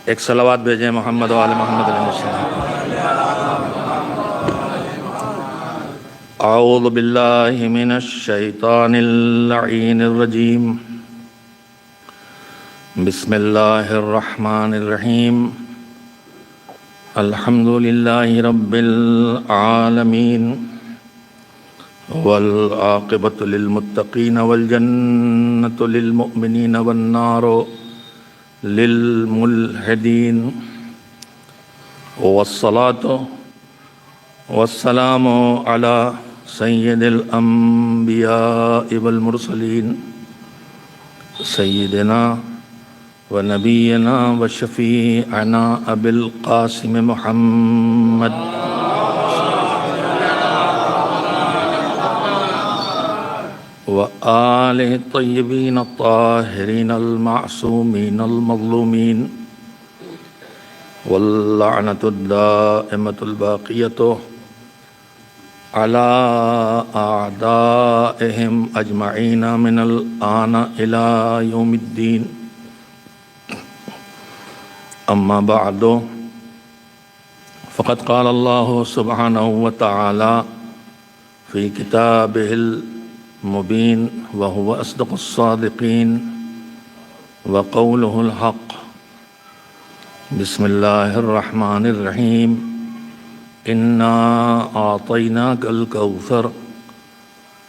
ایک صلوات بھیجیں محمد و آل محمد علیہ السلام۔ اعوذ باللہ من الشیطان اللعین الرجیم، بسم اللہ الرحمن الرحیم، الحمد للہ رب العالمین، والعاقبۃ للمتقین، والجنۃ للمؤمنین، والنار للملحدین، والصلاة والسلام علی سید الانبیاء والمرسلین، سیدنا و نبینا و شفیعنا ابی القاسم محمد وآلہ الطیبین الطاہرین المعصومین المظلومین، واللعنۃ الدائمۃ الباقیۃ علی اعدائہم اجمعین من الآن الی یوم الدین، اما بعد فقد قال اللہ سبحانہ وتعالی فی کتابہ المبین وهو اصدق الصادقین وقولہ الحق، بسم اللہ الرحمن الرحیم، انا اعطیناک الکوثر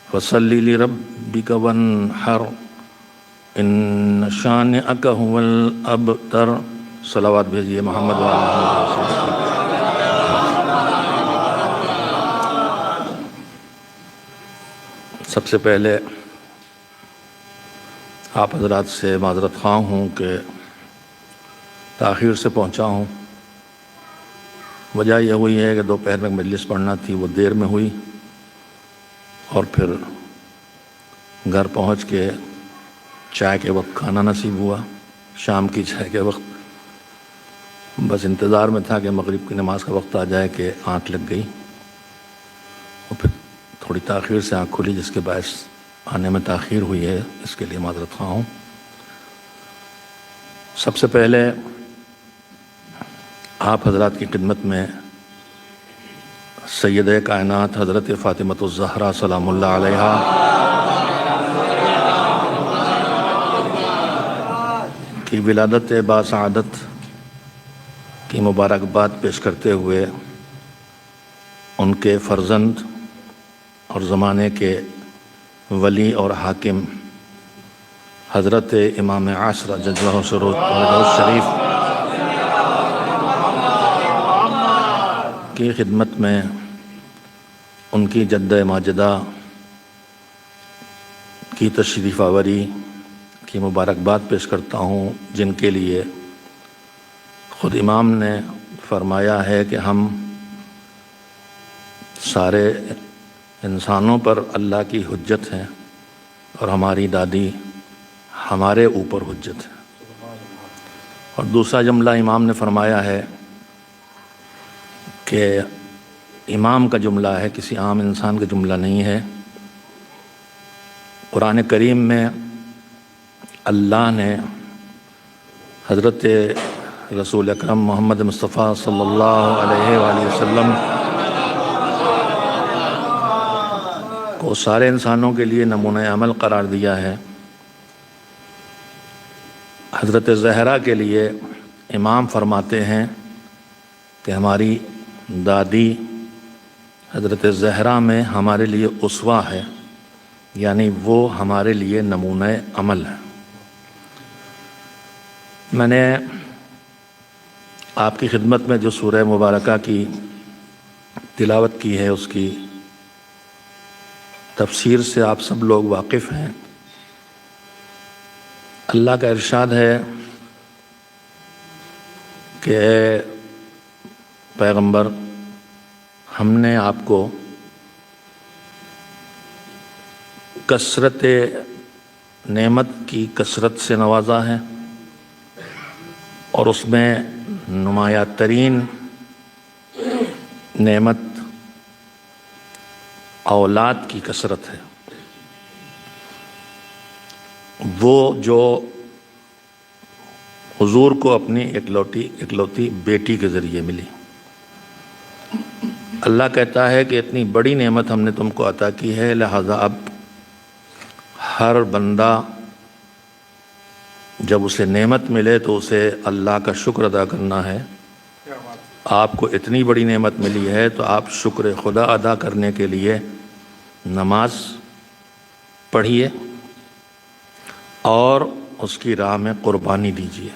فصل لربک وانحر ان شانئک هو الابتر۔ صلوات بھیجیے محمد و آل محمد۔ سب سے پہلے آپ حضرات سے معذرت خواہ ہوں کہ تاخیر سے پہنچا ہوں۔ وجہ یہ ہوئی ہے کہ دوپہر میں مجلس پڑھنا تھی، وہ دیر میں ہوئی، اور پھر گھر پہنچ کے چائے کے وقت کھانا نصیب ہوا، شام کی چائے کے وقت۔ بس انتظار میں تھا کہ مغرب کی نماز کا وقت آ جائے کہ آنکھ لگ گئی، اور پھر تھوڑی تاخیر سے آنکھ کھلی، جس کے باعث آنے میں تاخیر ہوئی ہے، اس کے لیے معذرت خواہ ہوں۔ سب سے پہلے آپ حضرات کی خدمت میں سیدہ کائنات حضرت فاطمۃ الزہرا سلام اللہ علیہا کی ولادت باسعادت کی مبارکباد پیش کرتے ہوئے ان کے فرزند اور زمانے کے ولی اور حاکم حضرت امام عصر جدہ شریف کی خدمت میں ان کی جدہ ماجدہ کی تشریف آوری کی مبارکباد پیش کرتا ہوں، جن کے لیے خود امام نے فرمایا ہے کہ ہم سارے انسانوں پر اللہ کی حجت ہیں، اور ہماری دادی ہمارے اوپر حجت ہے۔ اور دوسرا جملہ امام نے فرمایا ہے کہ امام کا جملہ ہے، کسی عام انسان کا جملہ نہیں ہے۔ قرآن کریم میں اللہ نے حضرت رسول اکرم محمد مصطفیٰ صلی اللہ علیہ وآلہ وسلم کو سارے انسانوں کے لیے نمونہ عمل قرار دیا ہے۔ حضرت زہرا کے لیے امام فرماتے ہیں کہ ہماری دادی حضرت زہرا میں ہمارے لیے اسوہ ہے، یعنی وہ ہمارے لیے نمونہ عمل ہے۔ میں نے آپ کی خدمت میں جو سورہ مبارکہ کی تلاوت کی ہے، اس کی تفسیر سے آپ سب لوگ واقف ہیں۔ اللہ کا ارشاد ہے کہ اے پیغمبر، ہم نے آپ کو کثرت نعمت کی کثرت سے نوازا ہے، اور اس میں نمایاں ترین نعمت اولاد کی کثرت ہے۔ وہ جو حضور کو اپنی اکلوتی بیٹی کے ذریعے ملی۔ اللہ کہتا ہے کہ اتنی بڑی نعمت ہم نے تم کو عطا کی ہے، لہذا اب ہر بندہ جب اسے نعمت ملے تو اسے اللہ کا شکر ادا کرنا ہے۔ آپ کو اتنی بڑی نعمت ملی ہے تو آپ شکر خدا ادا کرنے کے لیے نماز پڑھیے اور اس کی راہ میں قربانی دیجیے۔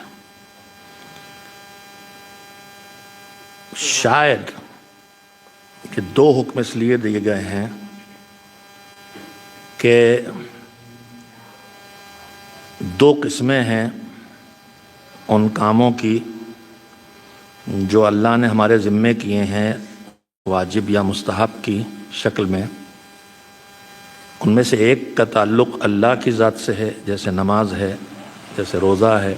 شاید کہ دو حکم اس لیے دیے گئے ہیں کہ دو قسمیں ہیں ان کاموں کی جو اللہ نے ہمارے ذمے کیے ہیں واجب یا مستحب کی شکل میں۔ ان میں سے ایک کا تعلق اللہ کی ذات سے ہے، جیسے نماز ہے، جیسے روزہ ہے،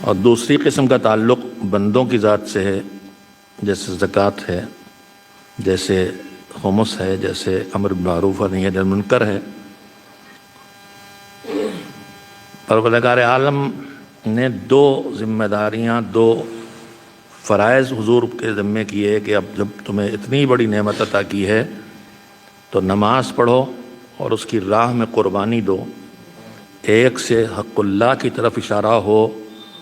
اور دوسری قسم کا تعلق بندوں کی ذات سے ہے، جیسے زکوٰۃ ہے، جیسے خمس ہے، جیسے امر بالمعروف اور نہی عن المنکر ہے۔ پروردگار عالم نے دو ذمہ داریاں، دو فرائض حضور کے ذمے کیے کہ اب جب تمہیں اتنی بڑی نعمت عطا کی ہے تو نماز پڑھو اور اس کی راہ میں قربانی دو۔ ایک سے حق اللہ کی طرف اشارہ ہو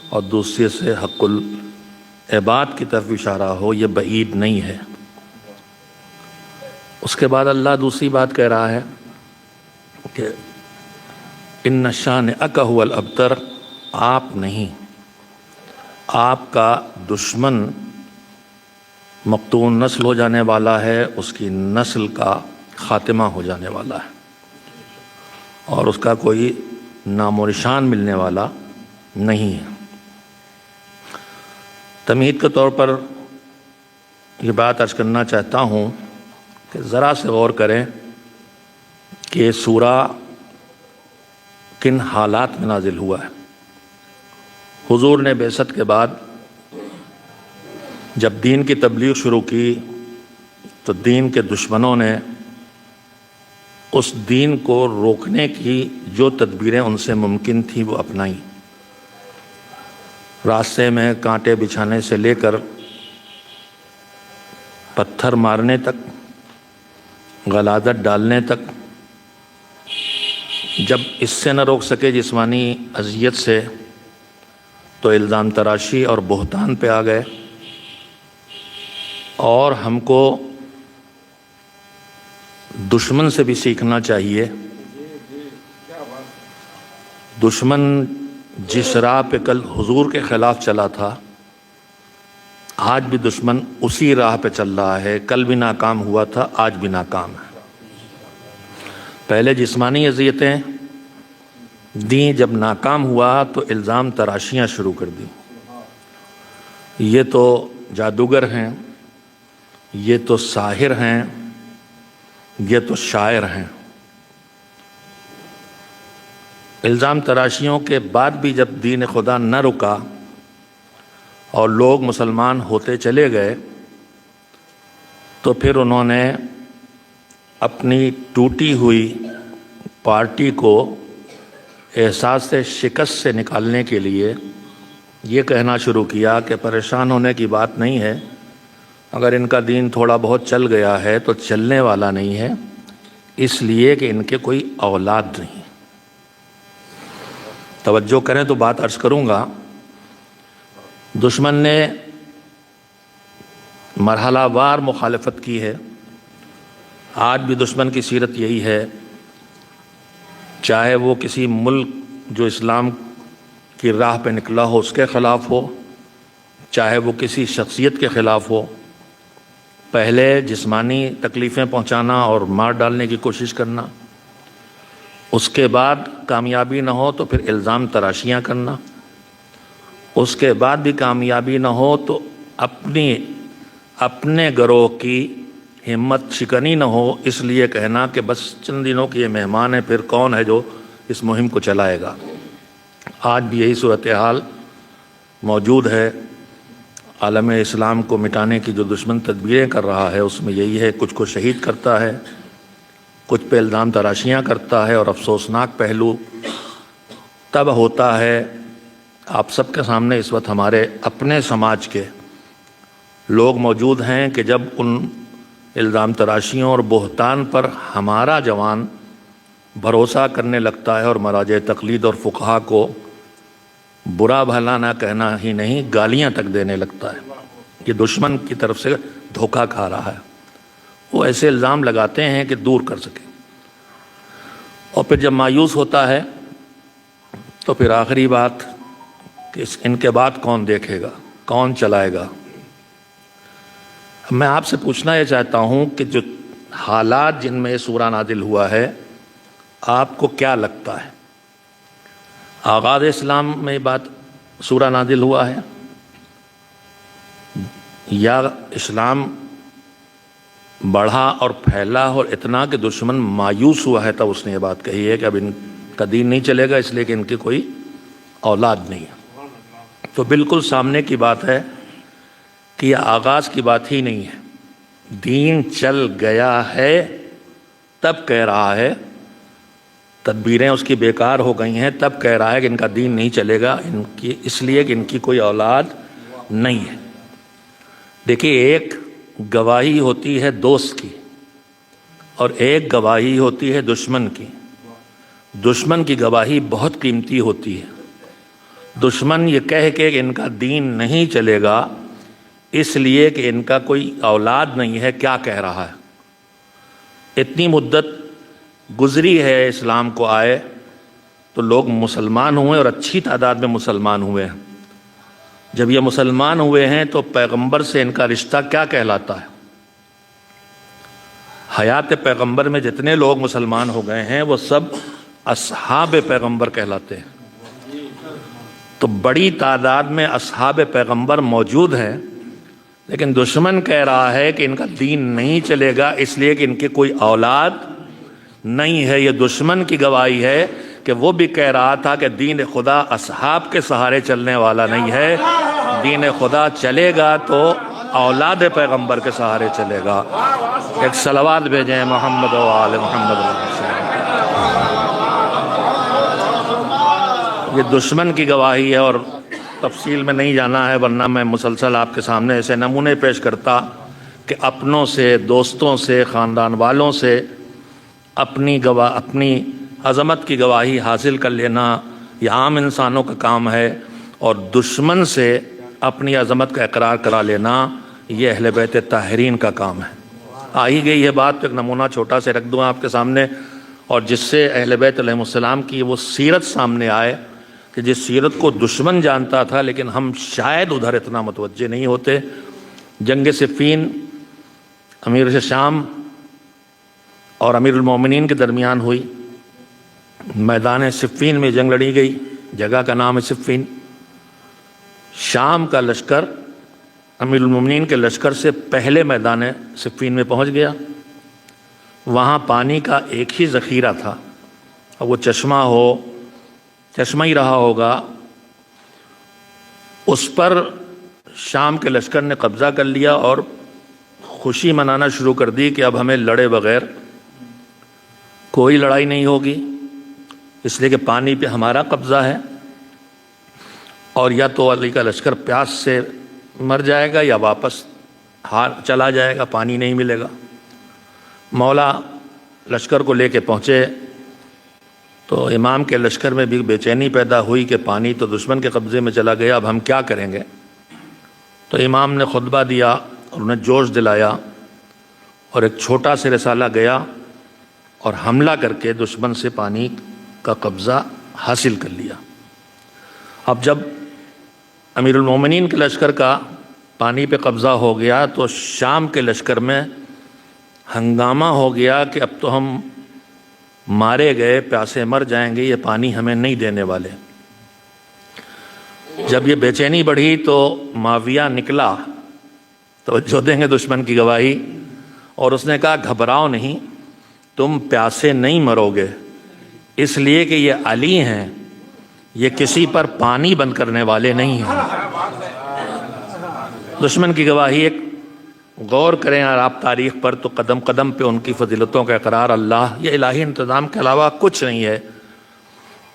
اور دوسرے سے حق العباد کی طرف اشارہ ہو، یہ بعید نہیں ہے۔ اس کے بعد اللہ دوسری بات کہہ رہا ہے کہ ان شانئک ھو الابتر، آپ نہیں، آپ کا دشمن مقتول نسل ہو جانے والا ہے، اس کی نسل کا خاتمہ ہو جانے والا ہے اور اس کا کوئی نام و نشان ملنے والا نہیں ہے۔ تمہید کے طور پر یہ بات عرض کرنا چاہتا ہوں کہ ذرا سے غور کریں کہ یہ سورہ کن حالات میں نازل ہوا ہے۔ حضور نے بعثت کے بعد جب دین کی تبلیغ شروع کی تو دین کے دشمنوں نے اس دین کو روکنے کی جو تدبیریں ان سے ممکن تھی وہ اپنائیں۔ راستے میں کانٹے بچھانے سے لے کر پتھر مارنے تک، غلاظت ڈالنے تک، جب اس سے نہ روک سکے جسمانی اذیت سے تو الزام تراشی اور بہتان پہ آ گئے۔ اور ہم کو دشمن سے بھی سیکھنا چاہیے۔ دشمن جس راہ پہ کل حضور کے خلاف چلا تھا، آج بھی دشمن اسی راہ پہ چل رہا ہے۔ کل بھی ناکام ہوا تھا، آج بھی ناکام ہے۔ پہلے جسمانی اذیتیں دیں، جب ناکام ہوا تو الزام تراشیاں شروع کر دیں۔ یہ تو جادوگر ہیں، یہ تو ساحر ہیں، یہ تو شاعر ہیں۔ الزام تراشیوں کے بعد بھی جب دین خدا نہ رکا اور لوگ مسلمان ہوتے چلے گئے تو پھر انہوں نے اپنی ٹوٹی ہوئی پارٹی کو احساس شکست سے نکالنے کے لیے یہ کہنا شروع کیا کہ پریشان ہونے کی بات نہیں ہے، اگر ان کا دین تھوڑا بہت چل گیا ہے تو چلنے والا نہیں ہے، اس لیے کہ ان کے کوئی اولاد نہیں۔ توجہ کریں تو بات عرض کروں گا۔ دشمن نے مرحلہ وار مخالفت کی ہے۔ آج بھی دشمن کی سیرت یہی ہے، چاہے وہ کسی ملک جو اسلام کی راہ پہ نکلا ہو اس کے خلاف ہو، چاہے وہ کسی شخصیت کے خلاف ہو، پہلے جسمانی تکلیفیں پہنچانا اور مار ڈالنے کی کوشش کرنا، اس کے بعد کامیابی نہ ہو تو پھر الزام تراشیاں کرنا، اس کے بعد بھی کامیابی نہ ہو تو اپنے گروہ کی ہمت شکنی نہ ہو، اس لیے کہنا کہ بس چند دنوں کی یہ مہمان ہے، پھر کون ہے جو اس مہم کو چلائے گا۔ آج بھی یہی صورتحال موجود ہے۔ عالم اسلام کو مٹانے کی جو دشمن تدبیریں کر رہا ہے اس میں یہی ہے، کچھ کو شہید کرتا ہے، کچھ پہ الزام تراشیاں کرتا ہے، اور افسوسناک پہلو تب ہوتا ہے آپ سب کے سامنے اس وقت ہمارے اپنے سماج کے لوگ موجود ہیں کہ جب ان الزام تراشیوں اور بہتان پر ہمارا جوان بھروسہ کرنے لگتا ہے اور مراجع تقلید اور فقہا کو برا بھلا نہ کہنا ہی نہیں گالیاں تک دینے لگتا ہے، یہ دشمن کی طرف سے دھوکہ کھا رہا ہے، وہ ایسے الزام لگاتے ہیں کہ دور کر سکیں، اور پھر جب مایوس ہوتا ہے تو پھر آخری بات کہ ان کے بعد کون دیکھے گا، کون چلائے گا۔ میں آپ سے پوچھنا یہ چاہتا ہوں کہ جو حالات جن میں یہ سورہ نازل ہوا ہے آپ کو کیا لگتا ہے؟ آغاز اسلام میں یہ بات سورہ نازل ہوا ہے یا اسلام بڑھا اور پھیلا اور اتنا کہ دشمن مایوس ہوا ہے تب اس نے یہ بات کہی ہے کہ اب ان کا دین نہیں چلے گا اس لیے کہ ان کی کوئی اولاد نہیں ہے؟ تو بالکل سامنے کی بات ہے کہ یہ آغاز کی بات ہی نہیں ہے، دین چل گیا ہے تب کہہ رہا ہے، تدبیریں اس کی بیکار ہو گئی ہیں تب کہہ رہا ہے کہ ان کا دین نہیں چلے گا اس لیے کہ ان کی کوئی اولاد نہیں ہے۔ دیکھیے، ایک گواہی ہوتی ہے دوست کی اور ایک گواہی ہوتی ہے دشمن کی۔ دشمن کی گواہی بہت قیمتی ہوتی ہے۔ دشمن یہ کہہ کے کہ ان کا دین نہیں چلے گا اس لیے کہ ان کا کوئی اولاد نہیں ہے، کیا کہہ رہا ہے؟ اتنی مدت گزری ہے اسلام کو آئے تو لوگ مسلمان ہوئے اور اچھی تعداد میں مسلمان ہوئے ہیں۔ جب یہ مسلمان ہوئے ہیں تو پیغمبر سے ان کا رشتہ کیا کہلاتا ہے؟ حیات پیغمبر میں جتنے لوگ مسلمان ہو گئے ہیں وہ سب اصحاب پیغمبر کہلاتے ہیں۔ تو بڑی تعداد میں اصحاب پیغمبر موجود ہیں، لیکن دشمن کہہ رہا ہے کہ ان کا دین نہیں چلے گا اس لیے کہ ان کی کوئی اولاد نہیں ہے۔ یہ دشمن کی گواہی ہے کہ وہ بھی کہہ رہا تھا کہ دین خدا اصحاب کے سہارے چلنے والا نہیں ہے، دین خدا چلے گا تو اولاد پیغمبر کے سہارے چلے گا۔ ایک صلوات بھیجیں محمد و آل محمد۔ یہ دشمن کی گواہی ہے اور تفصیل میں نہیں جانا ہے ورنہ میں مسلسل آپ کے سامنے ایسے نمونے پیش کرتا کہ اپنوں سے، دوستوں سے، خاندان والوں سے اپنی عظمت کی گواہی حاصل کر لینا یہ عام انسانوں کا کام ہے، اور دشمن سے اپنی عظمت کا اقرار کرا لینا یہ اہل بیت طاہرین کا کام ہے۔ آ ہی گئی یہ بات تو ایک نمونہ چھوٹا سے رکھ دوں آپ کے سامنے، اور جس سے اہل بیت علیہ السلام کی وہ سیرت سامنے آئے کہ جس سیرت کو دشمن جانتا تھا لیکن ہم شاید ادھر اتنا متوجہ نہیں ہوتے۔ جنگ صفین امیر شام اور امیر المومنین کے درمیان ہوئی، میدان صفین میں جنگ لڑی گئی، جگہ کا نام ہے صفین۔ شام کا لشکر امیر المومنین کے لشکر سے پہلے میدان صفین میں پہنچ گیا۔ وہاں پانی کا ایک ہی ذخیرہ تھا، اور وہ چشمہ ہی رہا ہوگا، اس پر شام کے لشکر نے قبضہ کر لیا اور خوشی منانا شروع کر دی کہ اب ہمیں لڑے بغیر کوئی لڑائی نہیں ہوگی، اس لیے کہ پانی پہ ہمارا قبضہ ہے، اور یا تو علی کا لشکر پیاس سے مر جائے گا یا واپس ہار چلا جائے گا، پانی نہیں ملے گا۔ مولا لشکر کو لے کے پہنچے تو امام کے لشکر میں بھی بے چینی پیدا ہوئی کہ پانی تو دشمن کے قبضے میں چلا گیا، اب ہم کیا کریں گے؟ تو امام نے خطبہ دیا اور انہیں جوش دلایا، اور ایک چھوٹا سے رسالہ گیا اور حملہ کر کے دشمن سے پانی کا قبضہ حاصل کر لیا۔ اب جب امیر المومنین کے لشکر کا پانی پہ قبضہ ہو گیا تو شام کے لشکر میں ہنگامہ ہو گیا کہ اب تو ہم مارے گئے، پیاسے مر جائیں گے، یہ پانی ہمیں نہیں دینے والے۔ جب یہ بے چینی بڑھی تو معاویہ نکلا، توجہ دیں گے دشمن کی گواہی، اور اس نے کہا گھبراؤ نہیں، تم پیاسے نہیں مرو گے، اس لیے کہ یہ علی ہیں، یہ کسی پر پانی بند کرنے والے نہیں ہیں۔ دشمن کی گواہی ایک غور کریں اور آپ تاریخ پر تو قدم قدم پہ ان کی فضیلتوں کا اقرار اللہ، یہ الہی انتظام کے علاوہ کچھ نہیں ہے،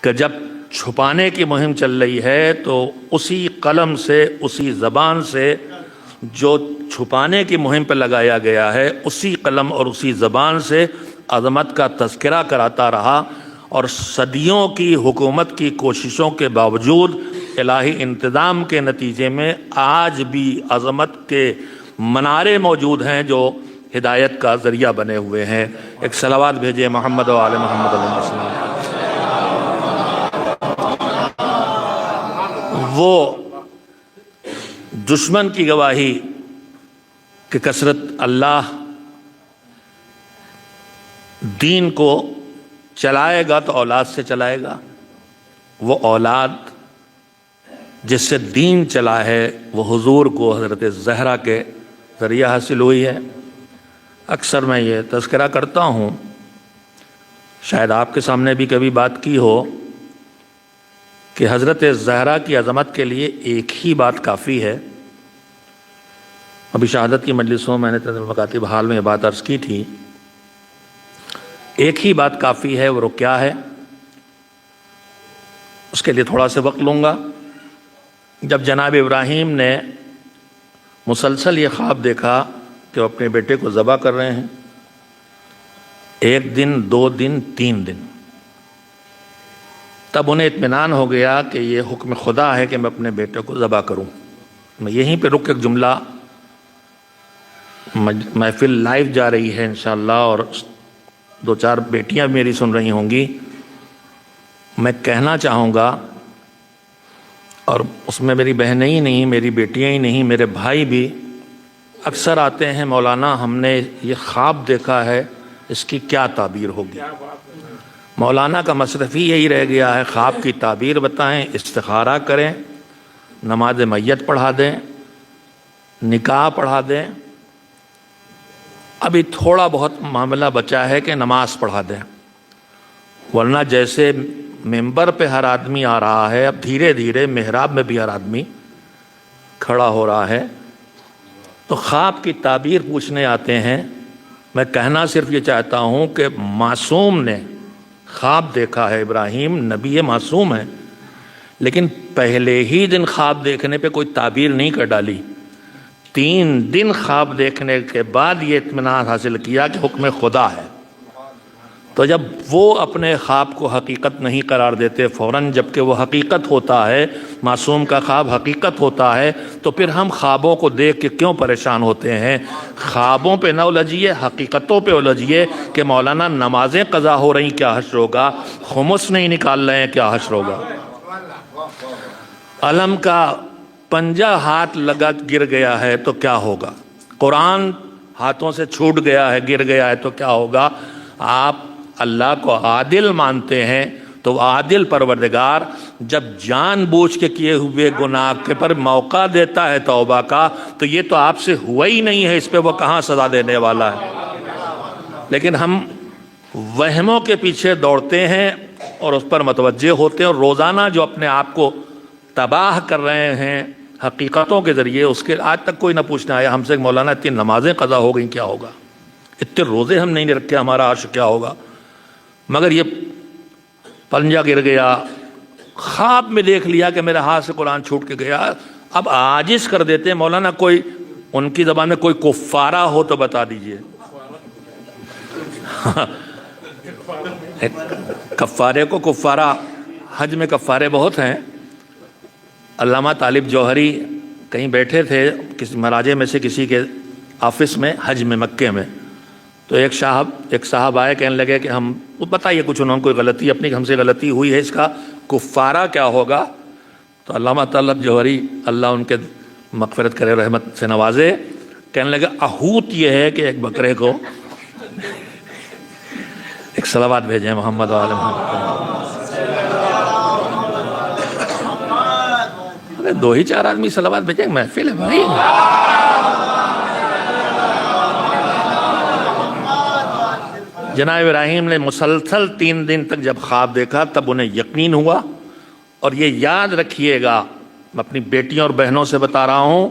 کہ جب چھپانے کی مہم چل رہی ہے تو اسی قلم سے، اسی زبان سے جو چھپانے کی مہم پہ لگایا گیا ہے، اسی قلم اور اسی زبان سے عظمت کا تذکرہ کراتا رہا، اور صدیوں کی حکومت کی کوششوں کے باوجود الہی انتظام کے نتیجے میں آج بھی عظمت کے منارے موجود ہیں جو ہدایت کا ذریعہ بنے ہوئے ہیں۔ ایک صلوات بھیجے محمد و آل محمد علیہ السلام۔ وہ دشمن کی گواہی کہ کثرت اللہ دین کو چلائے گا تو اولاد سے چلائے گا، وہ اولاد جس سے دین چلا ہے وہ حضور کو حضرت زہرا کے ذریعہ حاصل ہوئی ہے۔ اکثر میں یہ تذکرہ کرتا ہوں، شاید آپ کے سامنے بھی کبھی بات کی ہو، کہ حضرت زہرا کی عظمت کے لیے ایک ہی بات کافی ہے۔ ابھی شہادت کی مجلسوں میں نے تنظیم مکاتب حال میں یہ بات عرض کی تھی، ایک ہی بات کافی ہے، وہ کیا ہے؟ اس کے لیے تھوڑا سا وقت لوں گا۔ جب جناب ابراہیم نے مسلسل یہ خواب دیکھا کہ وہ اپنے بیٹے کو ذبح کر رہے ہیں، 1 دن 2 دن 3 دن، تب انہیں اطمینان ہو گیا کہ یہ حکم خدا ہے کہ میں اپنے بیٹے کو ذبح کروں۔ میں یہیں پہ رک ایک جملہ، محفل لائیو جا رہی ہے انشاءاللہ اور 2-4 بیٹیاں میری سن رہی ہوں گی، میں کہنا چاہوں گا، اور اس میں میری بہنیں ہی نہیں، میری بیٹیاں ہی نہیں، میرے بھائی بھی اکثر آتے ہیں، مولانا ہم نے یہ خواب دیکھا ہے، اس کی کیا تعبیر ہوگی؟ مولانا کا مصرف ہی یہی رہ گیا ہے، خواب کی تعبیر بتائیں، استخارہ کریں، نماز میت پڑھا دیں، نکاح پڑھا دیں، ابھی تھوڑا بہت معاملہ بچا ہے کہ نماز پڑھا دیں، ورنہ جیسے ممبر پہ ہر آدمی آ رہا ہے، اب دھیرے دھیرے محراب میں بھی ہر آدمی کھڑا ہو رہا ہے، تو خواب کی تعبیر پوچھنے آتے ہیں۔ میں کہنا صرف یہ چاہتا ہوں کہ معصوم نے خواب دیکھا ہے، ابراہیم نبی معصوم ہے، لیکن پہلے ہی دن خواب دیکھنے پہ کوئی تعبیر نہیں کر ڈالی، 3 دن خواب دیکھنے کے بعد یہ اطمینان حاصل کیا کہ حکم خدا ہے۔ تو جب وہ اپنے خواب کو حقیقت نہیں قرار دیتے فوراً، جبکہ وہ حقیقت ہوتا ہے، معصوم کا خواب حقیقت ہوتا ہے، تو پھر ہم خوابوں کو دیکھ کے کیوں پریشان ہوتے ہیں؟ خوابوں پہ نہ الجھیے، حقیقتوں پہ الجھیے کہ مولانا نمازیں قضا ہو رہی، کیا حشر ہوگا؟ خمس نہیں نکال رہے ہیں، کیا حشر ہوگا؟ علم کا پنجہ ہاتھ لگا گر گیا ہے تو کیا ہوگا؟ قرآن ہاتھوں سے چھوٹ گیا ہے، گر گیا ہے تو کیا ہوگا؟ آپ اللہ کو عادل مانتے ہیں تو عادل پروردگار جب جان بوجھ کے کیے ہوئے گناہ کے پر موقع دیتا ہے توبہ کا، تو یہ تو آپ سے ہوا ہی نہیں ہے، اس پہ وہ کہاں سزا دینے والا ہے؟ لیکن ہم وہموں کے پیچھے دوڑتے ہیں اور اس پر متوجہ ہوتے ہیں، اور روزانہ جو اپنے آپ کو تباہ کر رہے ہیں حقیقتوں کے ذریعے، اس کے آج تک کوئی نہ پوچھنا آیا ہم سے کہ مولانا اتنی نمازیں قضا ہو گئیں، کیا ہوگا؟ اتنے روزے ہم نہیں رکھے، ہمارا عرش کیا ہوگا؟ مگر یہ پنجہ گر گیا، خواب میں دیکھ لیا کہ میرے ہاتھ سے قرآن چھوٹ کے گیا، اب عاجز کر دیتے ہیں۔ مولانا کوئی ان کی زبان میں کوئی کفارہ ہو تو بتا دیجئے۔ کفارے کو کفارہ، حج میں کفارے بہت ہیں۔ علامہ طالب جوہری کہیں بیٹھے تھے کسی مراجع میں سے کسی کے آفس میں، حج میں مکے میں، تو ایک صاحب آئے، کہنے لگے کہ ہم بتائیے کچھ، انہوں نے کوئی غلطی اپنی ہم سے غلطی ہوئی ہے، اس کا کفارہ کیا ہوگا؟ تو علامہ طالب جوہری اللہ ان کے مغفرت کرے، رحمت سے نوازے، کہنے لگے احوت یہ ہے کہ ایک بکرے کو ایک صلوات بھیجیں محمد و آل محمد۔ 2-4 آدمی صلوات بھیجیں، محفل ہے بھائی۔ جناب ابراہیم نے مسلسل 3 دن تک جب خواب دیکھا تب انہیں یقین ہوا، اور یہ یاد رکھیے گا، میں اپنی بیٹیوں اور بہنوں سے بتا رہا ہوں،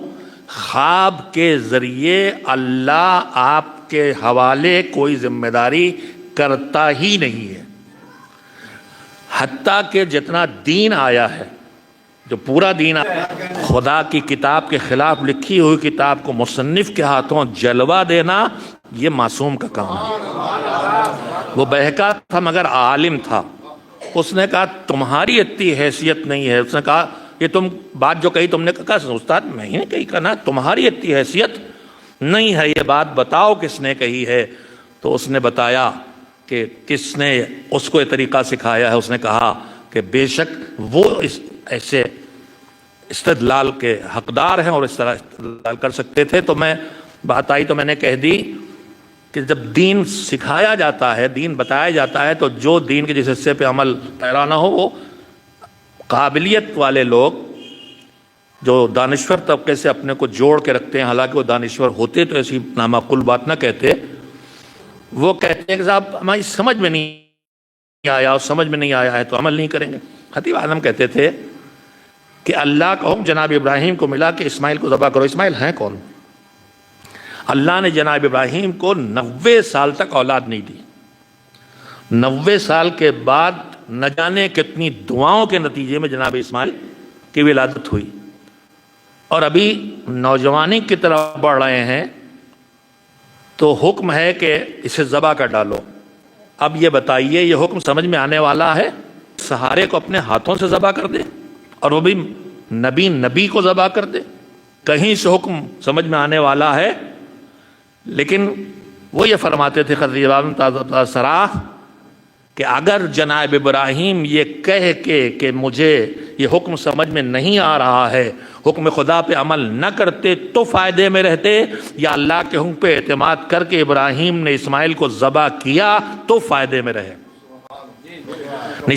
خواب کے ذریعے اللہ آپ کے حوالے کوئی ذمہ داری کرتا ہی نہیں ہے۔ حتیٰ کہ جتنا دین آیا ہے، جو پورا دین آیا، خدا کی کتاب کے خلاف لکھی ہوئی کتاب کو مصنف کے ہاتھوں جلوہ دینا، یہ معصوم کا کام ہے۔ وہ بہکا تھا مگر عالم تھا۔ اس نے کہا تمہاری اتنی حیثیت نہیں ہے۔ اس نے کہا یہ تم بات جو کہی تم نے کہا استاد میں ہی نے کہی، کہنا تمہاری اتنی حیثیت نہیں ہے، یہ بات بتاؤ کس نے کہی ہے۔ تو اس نے بتایا کہ کس نے اس کو یہ طریقہ سکھایا ہے۔ اس نے کہا کہ بے شک وہ ایسے استدلال کے حقدار ہیں اور اس طرح استدلال کر سکتے تھے۔ تو میں بات آئی تو میں نے کہہ دی کہ جب دین سکھایا جاتا ہے، دین بتایا جاتا ہے، تو جو دین کے جس حصے پہ عمل پیرا نہ ہو، وہ قابلیت والے لوگ جو دانشور طبقے سے اپنے کو جوڑ کے رکھتے ہیں، حالانکہ وہ دانشور ہوتے تو ایسی نامعقول بات نہ کہتے، وہ کہتے ہیں کہ صاحب ہماری سمجھ میں نہیں آیا، اور سمجھ میں نہیں آیا ہے تو عمل نہیں کریں گے۔ خطیب اعظم کہتے تھے کہ اللہ کا حکم جناب ابراہیم کو ملا کہ اسماعیل کو ذبح کرو۔ اسماعیل ہیں کون؟ اللہ نے جناب ابراہیم کو 90 سال تک اولاد نہیں دی۔ 90 سال کے بعد نہ جانے کتنی دعاؤں کے نتیجے میں جناب اسماعیل کی ولادت ہوئی، اور ابھی نوجوانی کی طرف بڑھ رہے ہیں تو حکم ہے کہ اسے ذبح کر ڈالو۔ اب یہ بتائیے یہ حکم سمجھ میں آنے والا ہے؟ سہارے کو اپنے ہاتھوں سے ذبح کر دے، اور وہ بھی نبی کو ذبح کر دے؟ کہیں سے حکم سمجھ میں آنے والا ہے؟ لیکن وہ یہ فرماتے تھے خطیب اعظم سراح کہ اگر جناب ابراہیم یہ کہہ کے کہ مجھے یہ حکم سمجھ میں نہیں آ رہا ہے، حکم خدا پہ عمل نہ کرتے تو فائدے میں رہتے، یا اللہ کے حکم پہ اعتماد کر کے ابراہیم نے اسماعیل کو ذبح کیا تو فائدے میں رہے۔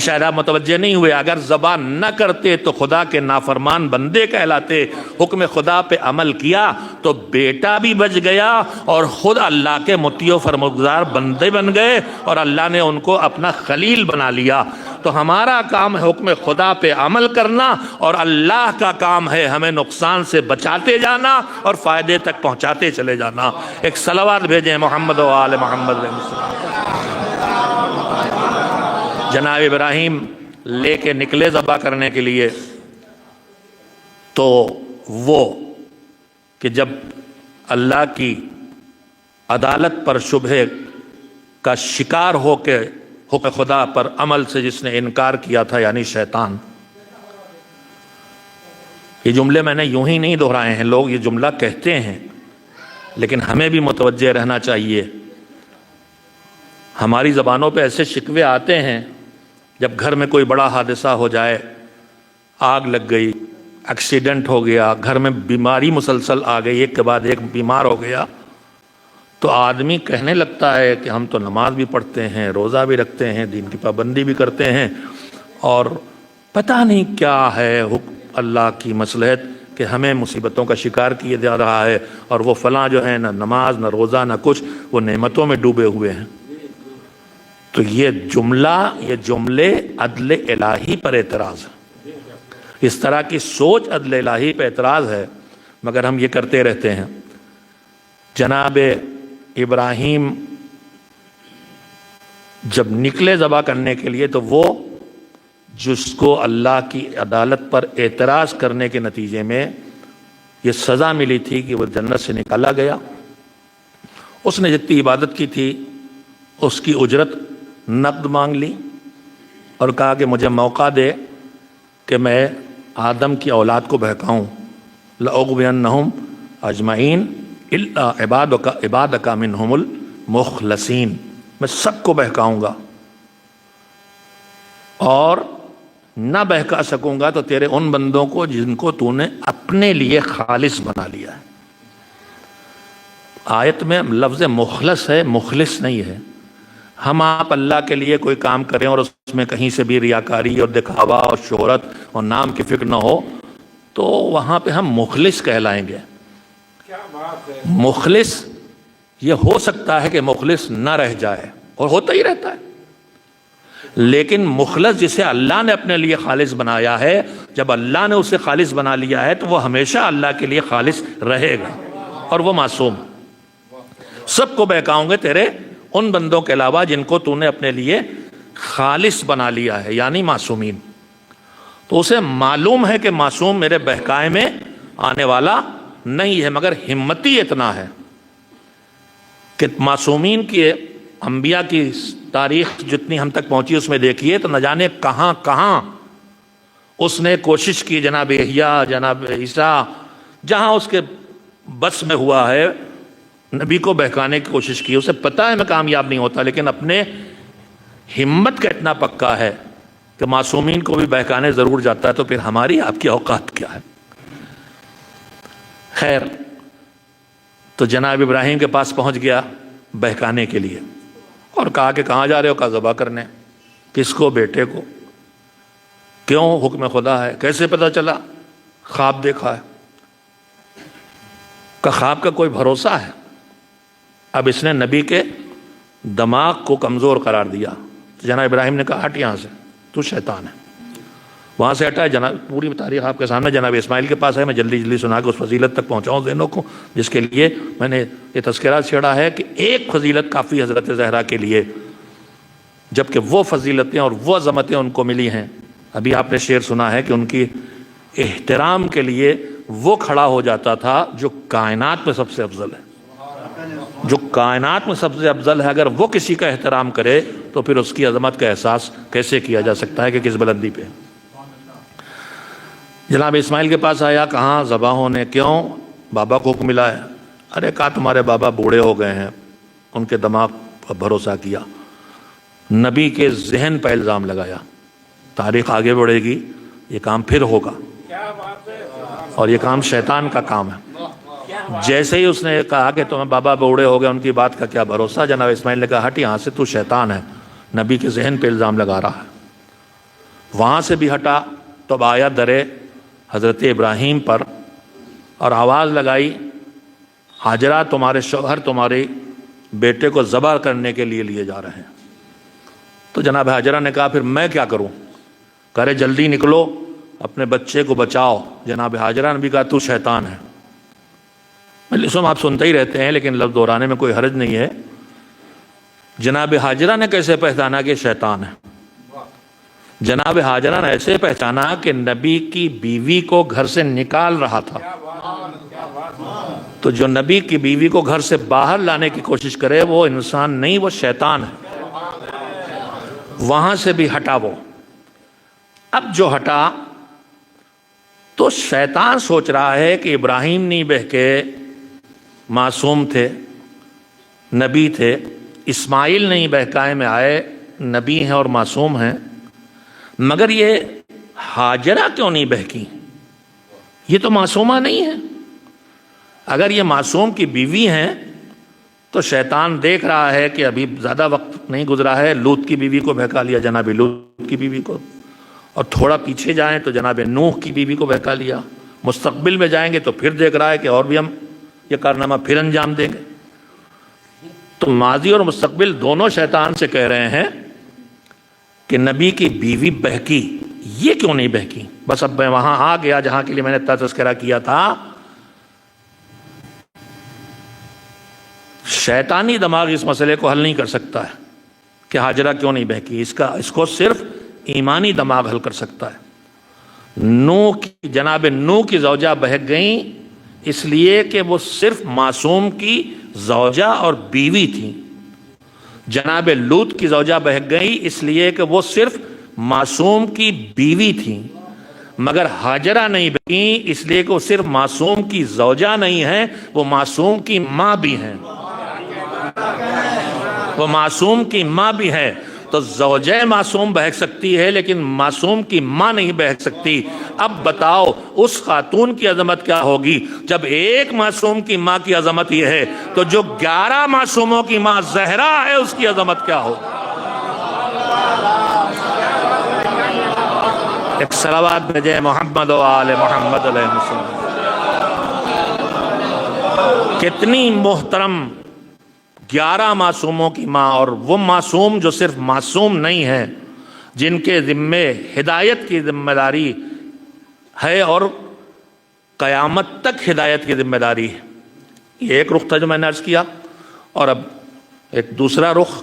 شاید آپ متوجہ نہیں ہوئے، اگر ذبح نہ کرتے تو خدا کے نافرمان بندے کہلاتے، حکم خدا پہ عمل کیا تو بیٹا بھی بچ گیا اور خود اللہ کے مطیع و فرمانبردار بندے بن گئے، اور اللہ نے ان کو اپنا خلیل بنا لیا۔ تو ہمارا کام ہے حکم خدا پہ عمل کرنا، اور اللہ کا کام ہے ہمیں نقصان سے بچاتے جانا اور فائدے تک پہنچاتے چلے جانا۔ ایک صلوات بھیجیں محمد و آل محمد علیہ السلام۔ جناب ابراہیم لے کے نکلے ذبح کرنے کے لیے، تو وہ کہ جب اللہ کی عدالت پر شبہ کا شکار ہو کے حکم خدا پر عمل سے جس نے انکار کیا تھا، یعنی شیطان۔ یہ جملے میں نے یوں ہی نہیں دہرائے ہیں، لوگ یہ جملہ کہتے ہیں، لیکن ہمیں بھی متوجہ رہنا چاہیے۔ ہماری زبانوں پہ ایسے شکوے آتے ہیں جب گھر میں کوئی بڑا حادثہ ہو جائے، آگ لگ گئی، ایکسیڈنٹ ہو گیا، گھر میں بیماری مسلسل آ گئی، ایک کے بعد ایک بیمار ہو گیا، تو آدمی کہنے لگتا ہے کہ ہم تو نماز بھی پڑھتے ہیں، روزہ بھی رکھتے ہیں، دین کی پابندی بھی کرتے ہیں، اور پتہ نہیں کیا ہے اللہ کی مصلحت کہ ہمیں مصیبتوں کا شکار کیا جا رہا ہے، اور وہ فلاں جو ہے نہ نماز نہ روزہ نہ کچھ، وہ نعمتوں میں ڈوبے ہوئے ہیں۔ تو یہ جملے عدل الہی پر اعتراض ہے، اس طرح کی سوچ عدل الہی پہ اعتراض ہے، مگر ہم یہ کرتے رہتے ہیں۔ جناب ابراہیم جب نکلے ذبح کرنے کے لیے، تو وہ جس کو اللہ کی عدالت پر اعتراض کرنے کے نتیجے میں یہ سزا ملی تھی کہ وہ جنت سے نکالا گیا، اس نے جتنی عبادت کی تھی اس کی اجرت نقد مانگ لی، اور کہا کہ مجھے موقع دے کہ میں آدم کی اولاد کو بہکاؤں، لَأُغْوِيَنَّهُمْ أَجْمَعِينَ إِلَّا عِبَادَكَ مِنْهُمُ الْمُخْلَصِينَ، میں سب کو بہکاؤں گا، اور نہ بہکا سکوں گا تو تیرے ان بندوں کو جن کو تو نے اپنے لیے خالص بنا لیا ہے۔ آیت میں لفظ مخلص ہے، مخلص نہیں ہے۔ ہم آپ اللہ کے لیے کوئی کام کریں اور اس میں کہیں سے بھی ریاکاری اور دکھاوا اور شہرت اور نام کی فکر نہ ہو، تو وہاں پہ ہم مخلص کہلائیں گے۔ مخلص یہ ہو سکتا ہے کہ مخلص نہ رہ جائے، اور ہوتا ہی رہتا ہے، لیکن مخلص جسے اللہ نے اپنے لیے خالص بنایا ہے، جب اللہ نے اسے خالص بنا لیا ہے تو وہ ہمیشہ اللہ کے لیے خالص رہے گا، اور وہ معصوم۔ سب کو بہکاؤں گے تیرے ان بندوں کے علاوہ جن کو تو نے اپنے لیے خالص بنا لیا ہے، یعنی معصومین، تو اسے معلوم ہے کہ معصوم میرے بہکائے میں آنے والا نہیں ہے، مگر ہمتی اتنا ہے کہ معصومین کی انبیاء کی تاریخ جتنی ہم تک پہنچی اس میں دیکھیے تو نہ جانے کہاں کہاں اس نے کوشش کی، جناب یحییٰ، جناب عیسیٰ، جہاں اس کے بس میں ہوا ہے نبی کو بہکانے کی کوشش کی، اسے پتہ ہے میں کامیاب نہیں ہوتا، لیکن اپنے ہمت کا اتنا پکا ہے کہ معصومین کو بھی بہکانے ضرور جاتا ہے، تو پھر ہماری آپ کی اوقات کیا ہے؟ خیر، تو جناب ابراہیم کے پاس پہنچ گیا بہکانے کے لیے، اور کہا کہ کہاں جا رہے ہو؟ کہا ذبح کرنے۔ کس کو؟ بیٹے کو۔ کیوں؟ حکم خدا ہے۔ کیسے پتہ چلا؟ خواب دیکھا ہے۔ کہ خواب کا کوئی بھروسہ ہے؟ اب اس نے نبی کے دماغ کو کمزور قرار دیا۔ جناب ابراہیم نے کہا ہٹ یہاں سے، تو شیطان ہے۔ وہاں سے ہٹا۔ جناب پوری تاریخ آپ کے سامنے، جناب اسماعیل کے پاس ہے، میں جلدی جلدی سنا کے اس فضیلت تک پہنچاؤں ذہنوں کو، جس کے لیے میں نے یہ تذکرہ چھیڑا ہے کہ ایک فضیلت کافی حضرت زہرا کے لیے، جبکہ وہ فضیلتیں اور وہ عظمتیں ان کو ملی ہیں۔ ابھی آپ نے شعر سنا ہے کہ ان کی احترام کے لیے وہ کھڑا ہو جاتا تھا جو کائنات میں سب سے افضل ہے۔ جو کائنات میں سب سے افضل ہے، اگر وہ کسی کا احترام کرے تو پھر اس کی عظمت کا احساس کیسے کیا جا سکتا ہے کہ کس بلندی پہ۔ جناب اسماعیل کے پاس آیا، کہاں؟ ذبح ہونے۔ کیوں؟ بابا کو حکم ملا ہے۔ ارے کہا تمہارے بابا بوڑھے ہو گئے ہیں، ان کے دماغ پر بھروسہ کیا، نبی کے ذہن پہ الزام لگایا۔ تاریخ آگے بڑھے گی، یہ کام پھر ہوگا، اور یہ کام شیطان کا کام ہے۔ جیسے ہی اس نے کہا کہ تمہیں بابا بوڑھے ہو گئے، ان کی بات کا کیا بھروسہ، جناب اسماعیل نے کہا ہٹ یہاں سے، تو شیطان ہے، نبی کے ذہن پہ الزام لگا رہا ہے۔ وہاں سے بھی ہٹا، تو اب آیا درے حضرت ابراہیم پر اور آواز لگائی، ہاجرہ تمہارے شوہر تمہارے بیٹے کو ذبح کرنے کے لیے لیے جا رہے ہیں۔ تو جناب ہاجرہ نے کہا پھر میں کیا کروں؟ کہہ رہے جلدی نکلو، اپنے بچے کو بچاؤ۔ جناب ہاجرہ نے بھی کہا تو شیطان ہے۔ لسم آپ سنتے ہی رہتے ہیں، لیکن لفظ دہرانے میں کوئی حرج نہیں ہے۔ جناب ہاجرہ نے کیسے پہچانا کہ شیطان ہے؟ جناب ہاجرہ نے ایسے پہچانا کہ نبی کی بیوی کو گھر سے نکال رہا تھا، تو جو نبی کی بیوی کو گھر سے باہر لانے کی کوشش کرے وہ انسان نہیں، وہ شیطان ہے۔ وہاں سے بھی ہٹا وہ۔ اب جو ہٹا تو شیطان سوچ رہا ہے کہ ابراہیم نہیں بہکے، معصوم تھے، نبی تھے، اسماعیل نہیں بہکائے میں آئے، نبی ہیں اور معصوم ہیں، مگر یہ ہاجرہ کیوں نہیں بہکی؟ یہ تو معصومہ نہیں ہے۔ اگر یہ معصوم کی بیوی ہیں تو شیطان دیکھ رہا ہے کہ ابھی زیادہ وقت نہیں گزرا ہے، لوط کی بیوی کو بہکا لیا، جناب لوط کی بیوی کو، اور تھوڑا پیچھے جائیں تو جناب نوح کی بیوی کو بہکا لیا، مستقبل میں جائیں گے تو پھر دیکھ رہا ہے کہ اور بھی ہم یہ کارنامہ پھر انجام دیں گے۔ تو ماضی اور مستقبل دونوں شیطان سے کہہ رہے ہیں کہ نبی کی بیوی بہکی، یہ کیوں نہیں بہکی؟ بس اب میں وہاں آ گیا جہاں کے لیے میں نے تذکرہ کیا تھا۔ شیطانی دماغ اس مسئلے کو حل نہیں کر سکتا ہے کہ ہاجرہ کیوں نہیں بہکی، اس کو صرف ایمانی دماغ حل کر سکتا ہے۔ جناب نوح کی زوجہ بہک گئیں اس لیے کہ وہ صرف معصوم کی زوجہ اور بیوی تھیں۔ جناب لوط کی زوجہ بہک گئی اس لیے کہ وہ صرف معصوم کی بیوی تھیں، مگر ہاجرہ نہیں بہکیں اس لیے کہ وہ صرف معصوم کی زوجہ نہیں ہیں، وہ معصوم کی ماں بھی ہیں، وہ معصوم کی ماں بھی ہے۔ تو زوجہ معصوم بہک سکتی ہے لیکن معصوم کی ماں نہیں بہک سکتی۔ اب بتاؤ اس خاتون کی عظمت کیا ہوگی جب ایک معصوم کی ماں کی عظمت یہ ہے، تو جو 11 معصوموں کی ماں زہرا ہے اس کی عظمت کیا ہوگی؟ ایک صلوات بھیجیں محمد و آل محمد علیہ السلام۔ کتنی محترم 11 معصوموں کی ماں، اور وہ معصوم جو صرف معصوم نہیں ہیں، جن کے ذمے ہدایت کی ذمہ داری ہے اور قیامت تک ہدایت کی ذمہ داری ہے۔ یہ ایک رخ تھا جو میں نے عرض کیا، اور اب ایک دوسرا رخ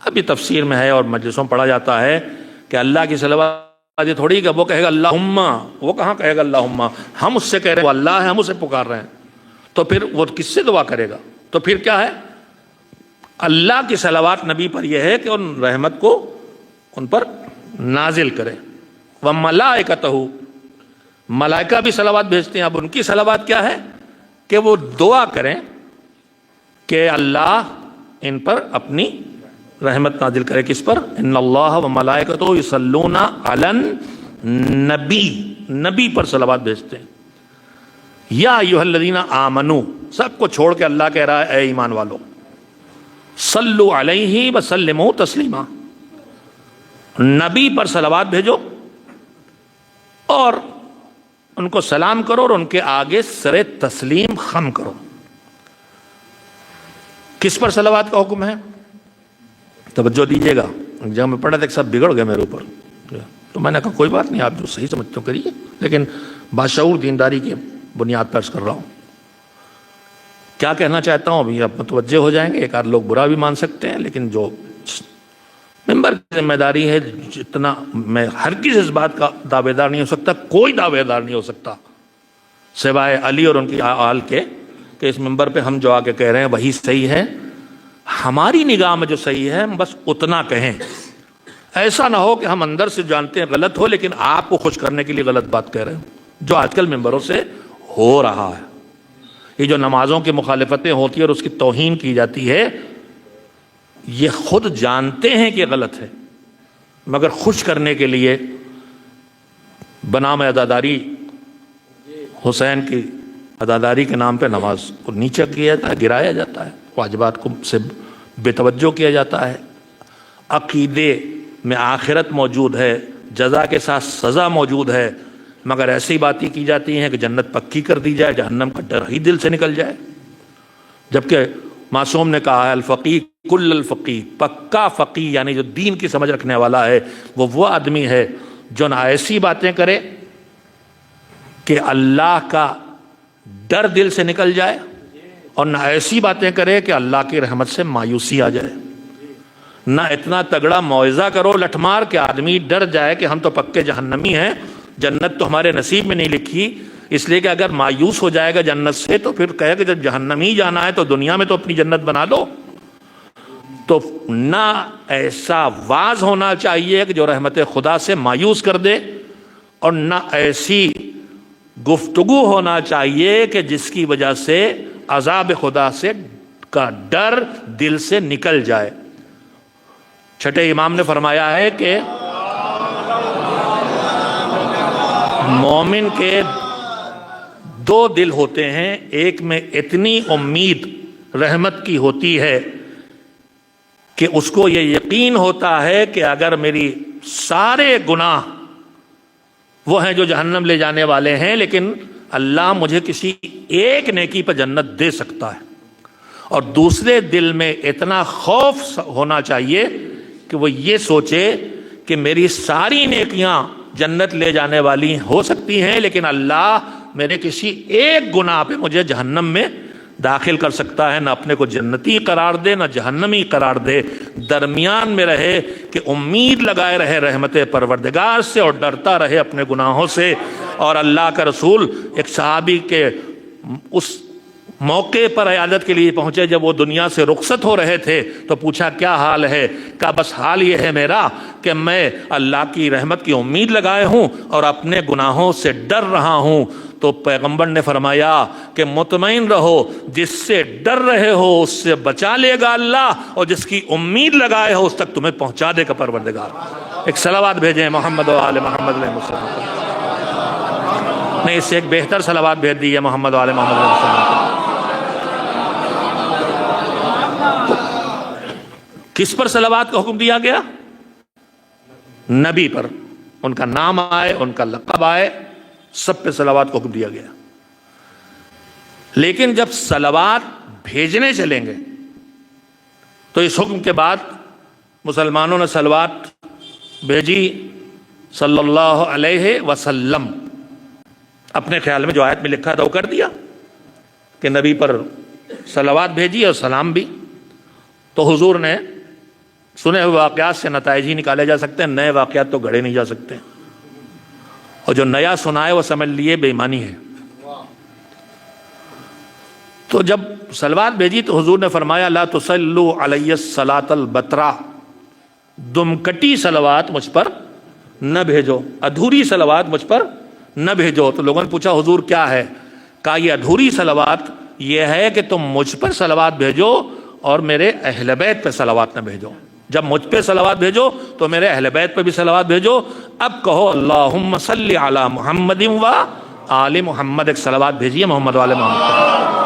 ابھی تفسیر میں ہے اور مجلسوں میں پڑھا جاتا ہے کہ اللہ کی صلوات یہ تھوڑی کہ وہ کہے گا اللہم، وہ کہاں کہے گا اللہم، ہم اس سے کہہ رہے ہیں وہ اللہ ہے، ہم اسے پکار رہے ہیں، تو پھر وہ کس سے دعا کرے گا؟ تو پھر کیا ہے؟ اللہ کی صلوات نبی پر یہ ہے کہ ان رحمت کو ان پر نازل کرے۔ وَمَلَائِكَتَهُ، ملائکہ بھی صلوات بھیجتے ہیں۔ اب ان کی صلوات کیا ہے کہ وہ دعا کریں کہ اللہ ان پر اپنی رحمت نازل کرے۔ کس پر؟ ان اللہ و ملائکتہ یصلون علی النبی، نبی پر صلوات بھیجتے ہیں۔ یا ایھا الذین آمنو، سب کو چھوڑ کے اللہ کہہ رہا ہے اے ایمان والو، صلو علیہ وسلموا تسلیما، نبی پر صلوات بھیجو اور ان کو سلام کرو اور ان کے آگے سر تسلیم خم کرو۔ کس پر صلوات کا حکم ہے؟ توجہ دیجیے گا، جب میں پڑھا تھا ایک سب بگڑ گئے میرے اوپر، تو میں نے کہا کوئی بات نہیں، آپ جو صحیح سمجھتے ہو کریے، لیکن باشعور دینداری کی بنیاد پر عرض کر رہا ہوں۔ کیا کہنا چاہتا ہوں ابھی آپ متوجہ ہو جائیں گے، ایک آدھ لوگ برا بھی مان سکتے ہیں، لیکن جو ممبر کی ذمہ داری ہے، جتنا میں ہر کسی اس بات کا دعوے دار نہیں ہو سکتا، کوئی دعوے دار نہیں ہو سکتا سوائے علی اور ان کی آل کے، کہ اس ممبر پہ ہم جو آ کے کہہ رہے ہیں وہی صحیح ہے، ہماری نگاہ میں جو صحیح ہے ہم بس اتنا کہیں۔ ایسا نہ ہو کہ ہم اندر سے جانتے ہیں غلط ہو لیکن آپ کو خوش کرنے کے لیے غلط بات کہہ رہے ہیں، جو آج کل ممبروں سے ہو رہا ہے۔ یہ جو نمازوں کی مخالفتیں ہوتی ہیں اور اس کی توہین کی جاتی ہے، یہ خود جانتے ہیں کہ غلط ہے، مگر خوش کرنے کے لیے بنام عزاداری، حسین کی عزاداری کے نام پہ نماز کو نیچے کیا جاتا ہے، گرایا جاتا ہے، واجبات کو سے بے توجہ کیا جاتا ہے۔ عقیدے میں آخرت موجود ہے، جزا کے ساتھ سزا موجود ہے، مگر ایسی باتیں کی جاتی ہیں کہ جنت پکی کر دی جائے، جہنم کا ڈر ہی دل سے نکل جائے۔ جبکہ معصوم نے کہا ہے الفقیہ کل الفقیہ، پکا فقیہ یعنی جو دین کی سمجھ رکھنے والا ہے وہ آدمی ہے جو نہ ایسی باتیں کرے کہ اللہ کا ڈر دل سے نکل جائے اور نہ ایسی باتیں کرے کہ اللہ کی رحمت سے مایوسی آ جائے، نہ اتنا تگڑا موعظہ کرو لٹمار کہ آدمی ڈر جائے کہ ہم تو پکے جہنمی ہیں، جنت تو ہمارے نصیب میں نہیں لکھی، اس لیے کہ اگر مایوس ہو جائے گا جنت سے تو پھر کہے کہ جب جہنمی جانا ہے تو دنیا میں تو اپنی جنت بنا لو۔ تو نہ ایسا واز ہونا چاہیے کہ جو رحمت خدا سے مایوس کر دے، اور نہ ایسی گفتگو ہونا چاہیے کہ جس کی وجہ سے عذاب خدا سے کا ڈر دل سے نکل جائے۔ چھٹے امام نے فرمایا ہے کہ مومن کے دو دل ہوتے ہیں، ایک میں اتنی امید رحمت کی ہوتی ہے کہ اس کو یہ یقین ہوتا ہے کہ اگر میری سارے گناہ وہ ہیں جو جہنم لے جانے والے ہیں، لیکن اللہ مجھے کسی ایک نیکی پر جنت دے سکتا ہے، اور دوسرے دل میں اتنا خوف ہونا چاہیے کہ وہ یہ سوچے کہ میری ساری نیکیاں جنت لے جانے والی ہو سکتی ہیں لیکن اللہ میرے کسی ایک گناہ پہ مجھے جہنم میں داخل کر سکتا ہے، نہ اپنے کو جنتی قرار دے نہ جہنمی قرار دے، درمیان میں رہے کہ امید لگائے رہے رحمت پروردگار سے اور ڈرتا رہے اپنے گناہوں سے۔ اور اللہ کا رسول ایک صحابی کے اس موقع پر عیادت کے لیے پہنچے جب وہ دنیا سے رخصت ہو رہے تھے، تو پوچھا کیا حال ہے؟ کہا بس حال یہ ہے میرا کہ میں اللہ کی رحمت کی امید لگائے ہوں اور اپنے گناہوں سے ڈر رہا ہوں۔ تو پیغمبر نے فرمایا کہ مطمئن رہو، جس سے ڈر رہے ہو اس سے بچا لے گا اللہ، اور جس کی امید لگائے ہو اس تک تمہیں پہنچا دے گا پروردگار۔ ایک صلوات بھیجیں محمد و آل محمد علیہ وسلم۔ نہیں، اس سے ایک بہتر صلوات بھیج دیئے محمد و آل محمد علیہ وسلم۔ کس پر صلوات کا حکم دیا گیا؟ نبی پر، ان کا نام آئے، ان کا لقب آئے، سب پہ صلوات کا حکم دیا گیا۔ لیکن جب صلوات بھیجنے چلیں گے تو اس حکم کے بعد مسلمانوں نے صلوات بھیجی صلی اللہ علیہ وسلم، اپنے خیال میں جو آیت میں لکھا تھا وہ کر دیا کہ نبی پر صلوات بھیجی اور سلام بھی۔ تو حضور نے سنے ہوئے واقعات سے نتائج ہی نکالے جا سکتے ہیں، نئے واقعات تو گھڑے نہیں جا سکتے، اور جو نیا سنائے وہ سمجھ لیے بے ایمانی ہے۔ تو جب صلوات بھیجی تو حضور نے فرمایا لا تصلوا علی الصلاۃ البترا، دم کٹی صلوات مجھ پر نہ بھیجو، ادھوری صلوات مجھ پر نہ بھیجو۔ تو لوگوں نے پوچھا حضور کیا ہے؟ کہا یہ ادھوری صلوات یہ ہے کہ تم مجھ پر صلوات بھیجو اور میرے اہل بیت پہ صلوات نہ بھیجو۔ جب مجھ پہ صلوات بھیجو تو میرے اہل بیت پہ بھی صلوات بھیجو۔ اب کہو اللہم صلی علی محمد و آل محمد، ایک صلوات بھیجیے محمد والے محمد۔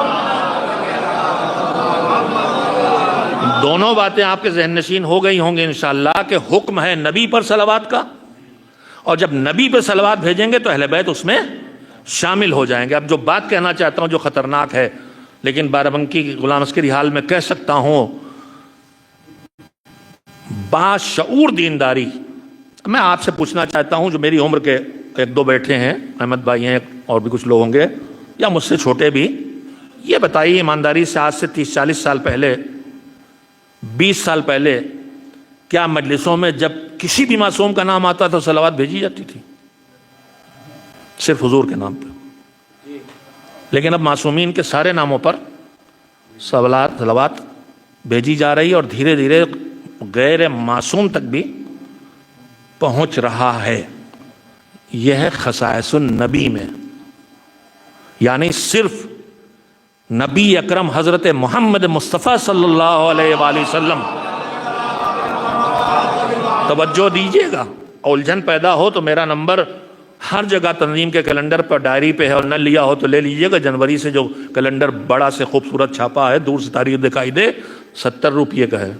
دونوں باتیں آپ کے ذہن نشین ہو گئی ہوں گے انشاءاللہ کہ حکم ہے نبی پر صلوات کا، اور جب نبی پہ صلوات بھیجیں گے تو اہل بیت اس میں شامل ہو جائیں گے۔ اب جو بات کہنا چاہتا ہوں جو خطرناک ہے، لیکن بارہ-بنکی غلام عسکری حال میں کہہ سکتا ہوں، باشعور دینداری۔ میں آپ سے پوچھنا چاہتا ہوں جو میری عمر کے ایک دو بیٹھے ہیں، احمد بھائی ہیں اور بھی کچھ لوگ ہوں گے یا مجھ سے چھوٹے بھی، یہ بتائیے ایمانداری سے آج سے 30-40 سال پہلے، 20 سال پہلے، کیا مجلسوں میں جب کسی بھی معصوم کا نام آتا تو صلوات بھیجی جاتی تھی؟ صرف حضور کے نام پہ۔ لیکن اب معصومین کے سارے ناموں پر صلوات بھیجی جا رہی ہے، اور دھیرے دھیرے غیر معصوم تک بھی پہنچ رہا ہے۔ یہ ہے خصائص النبی میں، یعنی صرف نبی اکرم حضرت محمد مصطفیٰ صلی اللہ علیہ وآلہ وسلم۔ توجہ دیجئے گا، الجھن پیدا ہو تو میرا نمبر ہر جگہ تنظیم کے کیلنڈر پر ڈائری پہ ہے، اور نہ لیا ہو تو لے لیجئے گا۔ جنوری سے جو کیلنڈر بڑا سے خوبصورت چھاپا ہے، دور سے تاریخ دکھائی دے، 70 روپیے کا ہے۔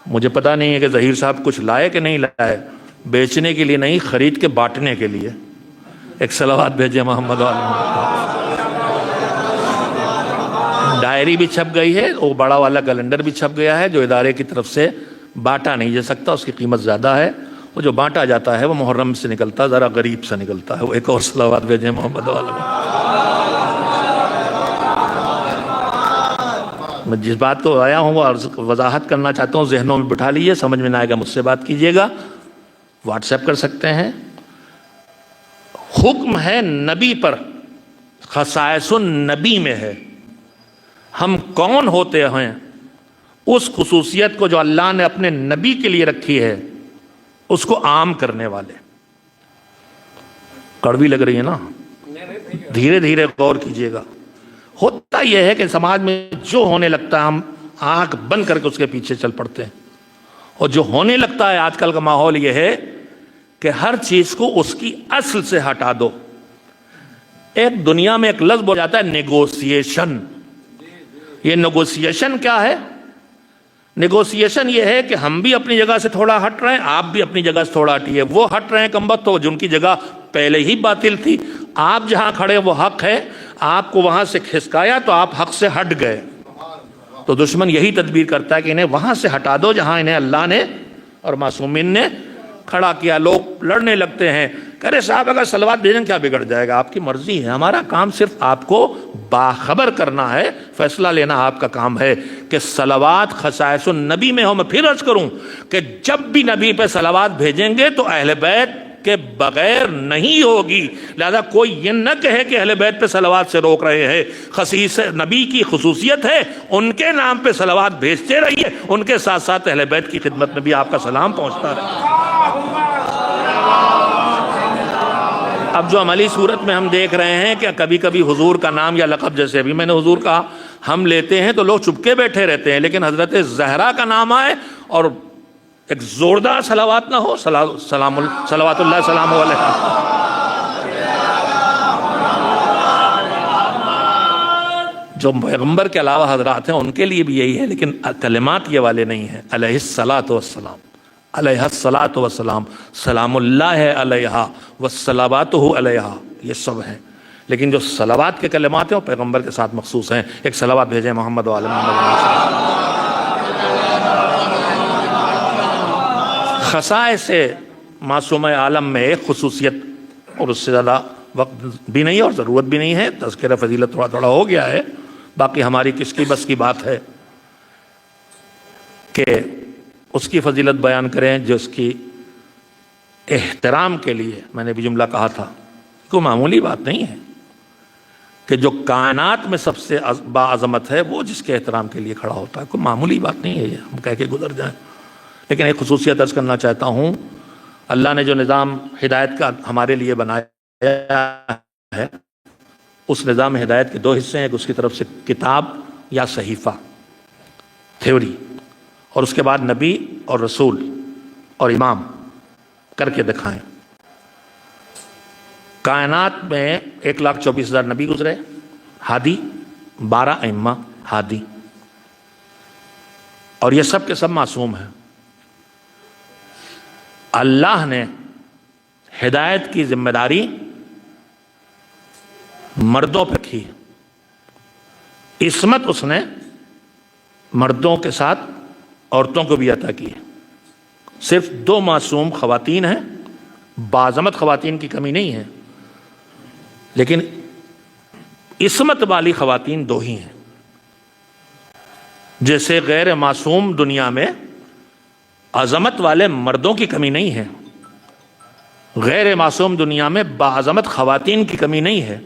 مجھے پتہ نہیں ہے کہ ظہیر صاحب کچھ لائے کہ نہیں لائے، بیچنے کے لیے نہیں، خرید کے بانٹنے کے لیے۔ ایک صلوات بھیجے محمد والے۔ ڈائری بھی چھپ گئی ہے، وہ بڑا والا کیلنڈر بھی چھپ گیا ہے، جو ادارے کی طرف سے بانٹا نہیں جا سکتا، اس کی قیمت زیادہ ہے۔ وہ جو بانٹا جاتا ہے وہ محرم سے نکلتا ہے، ذرا غریب سے نکلتا ہے۔ وہ ایک اور صلوات بھیجے محمد والے۔ میں جس بات کو آیا ہوں وہ وضاحت کرنا چاہتا ہوں، ذہنوں میں بٹھا لیجیے، سمجھ میں نہ آئے گا مجھ سے بات کیجیے گا، واٹس ایپ کر سکتے ہیں۔ حکم ہے نبی پر، خصائص النبی میں ہے۔ ہم کون ہوتے ہیں؟ اس خصوصیت کو جو اللہ نے اپنے نبی کے لیے رکھی ہے اس کو عام کرنے والے۔ کڑوی لگ رہی ہے نا، دھیرے دھیرے غور کیجیے گا۔ ہوتا یہ ہے کہ سماج میں جو ہونے لگتا ہے ہم آنکھ بند کر کے اس کے پیچھے چل پڑتے ہیں، اور جو ہونے لگتا ہے آج کل کا ماحول یہ ہے کہ ہر چیز کو اس کی اصل سے ہٹا دو۔ ایک دنیا میں ایک لفظ بول جاتا ہے نیگوسیشن۔ یہ نیگوسیشن کیا ہے؟ نیگوسیشن یہ ہے کہ ہم بھی اپنی جگہ سے تھوڑا ہٹ رہے ہیں، آپ بھی اپنی جگہ سے تھوڑا ہٹیے۔ وہ ہٹ رہے ہیں کمبخت تو جن کی جگہ پہلے ہی باطل تھی، آپ جہاں کھڑے وہ حق ہے، آپ کو وہاں سے کھسکایا تو آپ حق سے ہٹ گئے۔ تو دشمن یہی تدبیر کرتا ہے کہ انہیں وہاں سے ہٹا دو جہاں انہیں اللہ نے اور معصومین نے کھڑا کیا۔ لوگ لڑنے لگتے ہیں، کہہ رہے صاحب اگر صلوات بھیجیں کیا بگڑ جائے گا؟ آپ کی مرضی ہے، ہمارا کام صرف آپ کو باخبر کرنا ہے، فیصلہ لینا آپ کا کام ہے کہ صلوات خصائص النبی میں ہو۔ میں پھر عرض کروں کہ جب بھی نبی پہ صلوات بھیجیں گے تو اہل بیت کے بغیر نہیں ہوگی، لہذا کوئی یہ نہ کہے کہ اہل بیت پہ صلوات سے روک رہے ہیں۔ خصیص نبی کی خصوصیت ہے، ان کے نام پہ صلوات بھیجتے رہیے، ان کے ساتھ ساتھ اہل بیت کی خدمت میں بھی آپ کا سلام پہنچتا رہے۔ اب جو عملی صورت میں ہم دیکھ رہے ہیں کہ کبھی کبھی حضور کا نام یا لقب، جیسے ابھی میں نے حضور کہا، ہم لیتے ہیں تو لوگ چپکے بیٹھے رہتے ہیں، لیکن حضرت زہرا کا نام آئے اور ایک زوردار صلوات نہ ہو، صلوات اللہ سلام علیہ، جو پیغمبر کے علاوہ حضرات ہیں ان کے لیے بھی یہی ہے، لیکن کلمات یہ والے نہیں ہیں۔ علیہ الصلاۃ والسلام، علیہ الصلاۃ والسلام، سلام اللہ علیہ والصلوات علیہ، یہ سب ہیں، لیکن جو صلوات کے کلمات ہیں وہ پیغمبر کے ساتھ مخصوص ہیں۔ ایک صلوات بھیجیں محمد و آل محمد۔ خصائص معصوم عالم میں ایک خصوصیت، اور اس سے زیادہ وقت بھی نہیں اور ضرورت بھی نہیں ہے، تذکرہ فضیلت تھوڑا تھوڑا ہو گیا ہے، باقی ہماری کس کی بس کی بات ہے کہ اس کی فضیلت بیان کریں جس کی احترام کے لیے میں نے بھی جملہ کہا تھا، کوئی معمولی بات نہیں ہے کہ جو کائنات میں سب سے باعظمت ہے وہ جس کے احترام کے لیے کھڑا ہوتا ہے، کوئی معمولی بات نہیں ہے یہ ہم کہہ کے گزر جائیں۔ لیکن ایک خصوصیت عرض کرنا چاہتا ہوں، اللہ نے جو نظام ہدایت کا ہمارے لیے بنایا ہے، اس نظام ہدایت کے دو حصے ہیں، ایک اس کی طرف سے کتاب یا صحیفہ، تھیوری، اور اس کے بعد نبی اور رسول اور امام کر کے دکھائیں۔ کائنات میں 1,24,000 نبی گزرے، ہادی 12 ائمہ ہادی، اور یہ سب کے سب معصوم ہیں۔ اللہ نے ہدایت کی ذمہ داری مردوں پہ کی، عصمت اس نے مردوں کے ساتھ عورتوں کو بھی عطا کی ہے۔ صرف 2 معصوم خواتین ہیں، باعظمت خواتین کی کمی نہیں ہے، لیکن عصمت والی خواتین 2 ہی ہیں۔ جیسے غیر معصوم دنیا میں عظمت والے مردوں کی کمی نہیں ہے، غیر معصوم دنیا میں باعظمت خواتین کی کمی نہیں ہے۔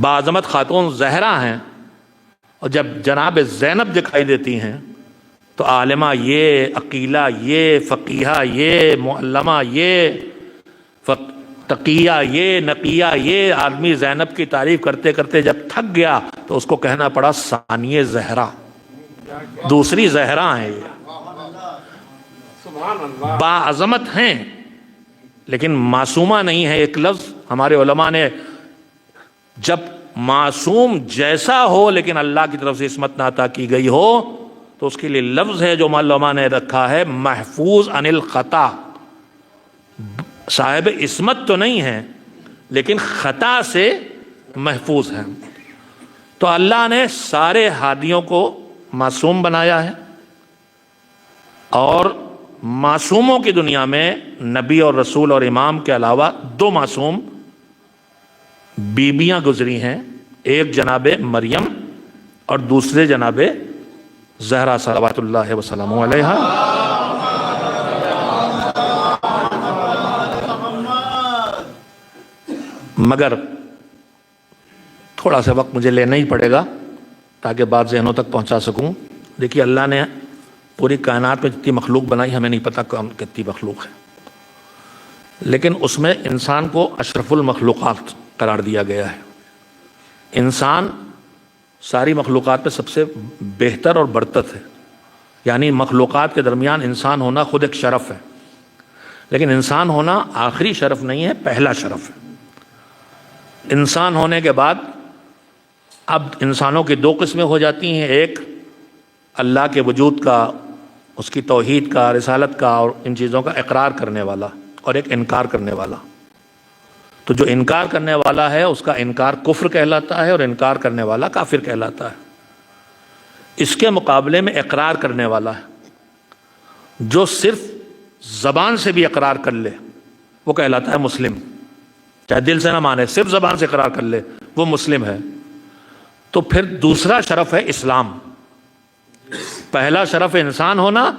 باعظمت خاتون زہرا ہیں، اور جب جناب زینب دکھائی دیتی ہیں تو عالمہ یہ، عقیلہ یہ، فقیہہ یہ، معلمہ یہ، تقیہ یہ، نقیہ یہ، آدمی زینب کی تعریف کرتے کرتے جب تھک گیا تو اس کو کہنا پڑا ثانیہ زہرا، دوسری زہرا ہیں۔ یہ باعظمت ہیں لیکن معصومہ نہیں ہے۔ ایک لفظ ہمارے علماء نے، جب معصوم جیسا ہو لیکن اللہ کی طرف سے عصمت نہ عطا کی گئی ہو تو اس کے لیے لفظ ہے جو علماء نے رکھا ہے، محفوظ عن الخطا۔ صاحب عصمت تو نہیں ہے لیکن خطا سے محفوظ ہے۔ تو اللہ نے سارے ہادیوں کو معصوم بنایا ہے، اور معصوموں کی دنیا میں نبی اور رسول اور امام کے علاوہ 2 معصوم بیبیاں گزری ہیں، ایک جناب مریم اور دوسرے جناب زہرا صلوات اللہ وسلم علیہا۔ مگر تھوڑا سا وقت مجھے لینا ہی پڑے گا تاکہ بات ذہنوں تک پہنچا سکوں۔ دیکھیے، اللہ نے پوری کائنات میں جتنی مخلوق بنائی، ہمیں نہیں پتہ کتنی مخلوق ہے، لیکن اس میں انسان کو اشرف المخلوقات قرار دیا گیا ہے۔ انسان ساری مخلوقات میں سب سے بہتر اور برتر ہے، یعنی مخلوقات کے درمیان انسان ہونا خود ایک شرف ہے، لیکن انسان ہونا آخری شرف نہیں ہے، پہلا شرف ہے۔ انسان ہونے کے بعد اب انسانوں کی 2 قسمیں ہو جاتی ہیں، ایک اللہ کے وجود کا، اس کی توحید کا، رسالت کا اور ان چیزوں کا اقرار کرنے والا، اور ایک انکار کرنے والا۔ تو جو انکار کرنے والا ہے اس کا انکار کفر کہلاتا ہے، اور انکار کرنے والا کافر کہلاتا ہے۔ اس کے مقابلے میں اقرار کرنے والا ہے، جو صرف زبان سے بھی اقرار کر لے وہ کہلاتا ہے مسلم، چاہے دل سے نہ مانے، صرف زبان سے اقرار کر لے وہ مسلم ہے۔ تو پھر دوسرا شرف ہے اسلام۔ پہلا شرف ہے انسان ہونا،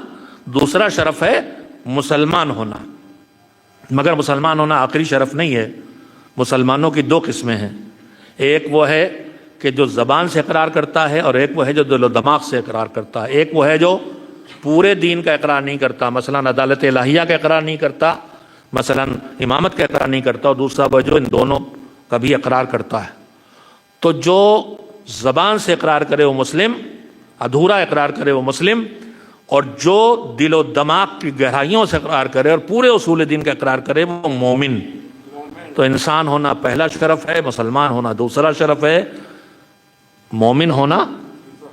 دوسرا شرف ہے مسلمان ہونا۔ مگر مسلمان ہونا آخری شرف نہیں ہے۔ مسلمانوں کی 2 قسمیں ہیں، ایک وہ ہے کہ جو زبان سے اقرار کرتا ہے، اور ایک وہ ہے جو دل و دماغ سے اقرار کرتا ہے۔ ایک وہ ہے جو پورے دین کا اقرار نہیں کرتا، مثلا عدالت الہیہ کا اقرار نہیں کرتا، مثلا امامت کا اقرار نہیں کرتا، اور دوسرا وہ جو ان دونوں کا بھی اقرار کرتا ہے۔ تو جو زبان سے اقرار کرے وہ مسلم، ادھورا اقرار کرے وہ مسلم، اور جو دل و دماغ کی گہرائیوں سے اقرار کرے اور پورے اصول دین کا اقرار کرے وہ مومن۔ تو انسان ہونا پہلا شرف ہے، مسلمان ہونا دوسرا شرف ہے، مومن ہونا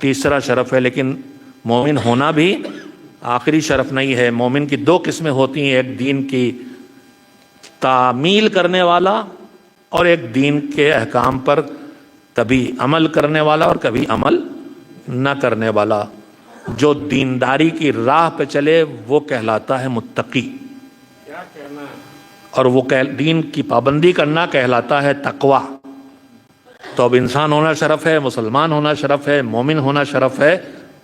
تیسرا شرف ہے۔ لیکن مومن ہونا بھی آخری شرف نہیں ہے۔ مومن کی 2 قسمیں ہوتی ہیں، ایک دین کی تعمیل کرنے والا اور ایک دین کے احکام پر کبھی عمل کرنے والا اور کبھی عمل نہ کرنے والا۔ جو دینداری کی راہ پہ چلے وہ کہلاتا ہے متقی، اور وہ دین کی پابندی کرنا کہلاتا ہے تقوی۔ تو اب انسان ہونا شرف ہے، مسلمان ہونا شرف ہے، مومن ہونا شرف ہے،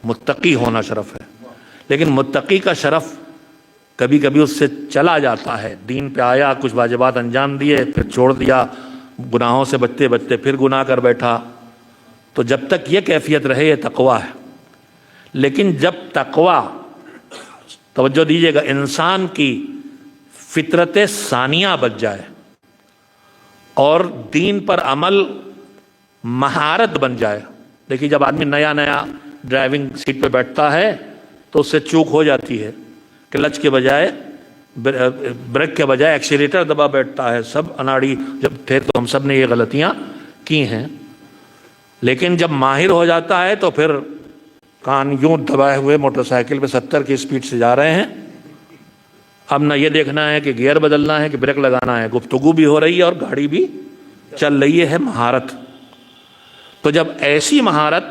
متقی ہونا شرف ہے۔ لیکن متقی کا شرف کبھی کبھی اس سے چلا جاتا ہے. دین پہ آیا, کچھ واجبات انجام دیے, پھر چھوڑ دیا, گناہوں سے بچتے بچتے پھر گناہ کر بیٹھا. تو جب تک یہ کیفیت رہے یہ تقویٰ ہے. لیکن جب تقویٰ, توجہ دیجیے گا, انسان کی فطرت ثانیہ بچ جائے اور دین پر عمل مہارت بن جائے. دیکھیے جب آدمی نیا نیا ڈرائیونگ سیٹ پہ بیٹھتا ہے تو اس سے چوک ہو جاتی ہے, کلچ کے بجائے بریک کے بجائے ایکسیلیٹر دبا بیٹھتا ہے. سب اناڑی جب تھے تو ہم سب نے یہ غلطیاں کی ہیں. لیکن جب ماہر ہو جاتا ہے تو پھر کان یوں دبائے ہوئے موٹر سائیکل پہ 70 کی سپیڈ سے جا رہے ہیں. اب نہ یہ دیکھنا ہے کہ گیئر بدلنا ہے کہ بریک لگانا ہے, گفتگو بھی ہو رہی ہے اور گاڑی بھی چل رہی ہے. مہارت. تو جب ایسی مہارت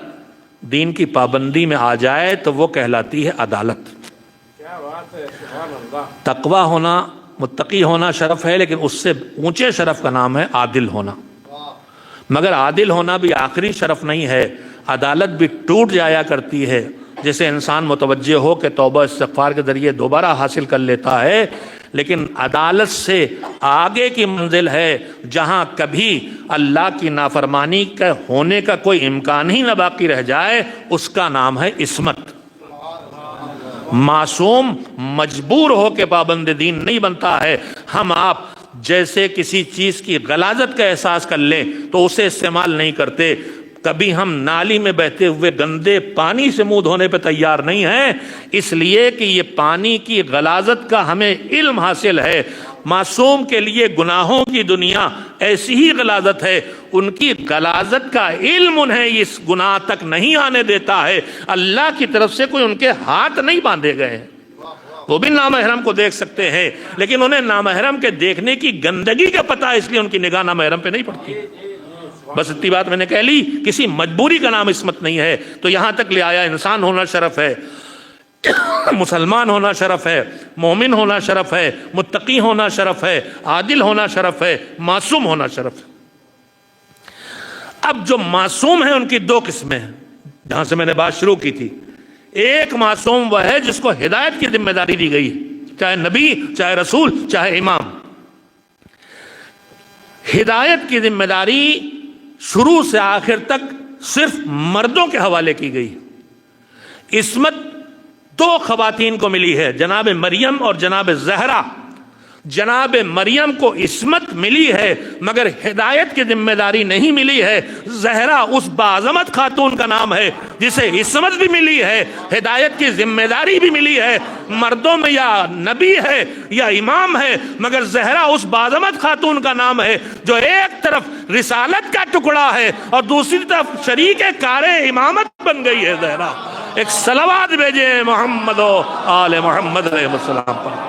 دین کی پابندی میں آ جائے تو وہ کہلاتی ہے عدالت. تقویٰ ہونا, متقی ہونا شرف ہے, لیکن اس سے اونچے شرف کا نام ہے عادل ہونا. مگر عادل ہونا بھی آخری شرف نہیں ہے, عدالت بھی ٹوٹ جایا کرتی ہے. جیسے انسان متوجہ ہو کہ توبہ استغفار کے ذریعے دوبارہ حاصل کر لیتا ہے, لیکن عدالت سے آگے کی منزل ہے جہاں کبھی اللہ کی نافرمانی کا ہونے کا کوئی امکان ہی نہ باقی رہ جائے. اس کا نام ہے عصمت. معصوم مجبور ہو کے پابند دین نہیں بنتا ہے. ہم آپ جیسے کسی چیز کی غلاظت کا احساس کر لیں تو اسے استعمال نہیں کرتے. کبھی ہم نالی میں بہتے ہوئے گندے پانی سے منہ دھونے پہ تیار نہیں ہیں, اس لیے کہ یہ پانی کی غلاظت کا ہمیں علم حاصل ہے. معصوم کے لیے گناہوں کی دنیا ایسی ہی غلاظت ہے, ان کی غلاظت کا علم انہیں اس گناہ تک نہیں آنے دیتا ہے. اللہ کی طرف سے کوئی ان کے ہاتھ نہیں باندھے گئے ہیں. وہ بھی نامحرم کو دیکھ سکتے ہیں, لیکن انہیں نامحرم کے دیکھنے کی گندگی کا پتہ ہے, اس لیے ان کی نگاہ نامحرم پہ نہیں پڑتی. بس اتنی بات میں نے کہہ لی. کسی مجبوری کا نام عصمت نہیں ہے. تو یہاں تک لے آیا انسان ہونا شرف ہے, مسلمان ہونا شرف ہے, مومن ہونا شرف ہے, متقی ہونا شرف ہے, عادل ہونا شرف ہے, معصوم ہونا شرف ہے. اب جو معصوم ہیں ان کی دو قسمیں ہیں, جہاں سے میں نے بات شروع کی تھی. ایک معصوم وہ ہے جس کو ہدایت کی ذمہ داری دی گئی, چاہے نبی, چاہے رسول, چاہے امام. ہدایت کی ذمہ داری شروع سے آخر تک صرف مردوں کے حوالے کی گئی. عصمت دو خواتین کو ملی ہے, جناب مریم اور جناب زہرا. جناب مریم کو عصمت ملی ہے مگر ہدایت کی ذمہ داری نہیں ملی ہے. زہرا اس باعظمت خاتون کا نام ہے جسے عصمت بھی ملی ہے, ہدایت کی ذمہ داری بھی ملی ہے. مردوں میں یا نبی ہے یا امام ہے, مگر زہرا اس باعظمت خاتون کا نام ہے جو ایک طرف رسالت کا ٹکڑا ہے اور دوسری طرف شریک کار امامت بن گئی ہے. زہرا. ایک صلوات بھیجیں محمد و آل محمد علیہ السلام پر.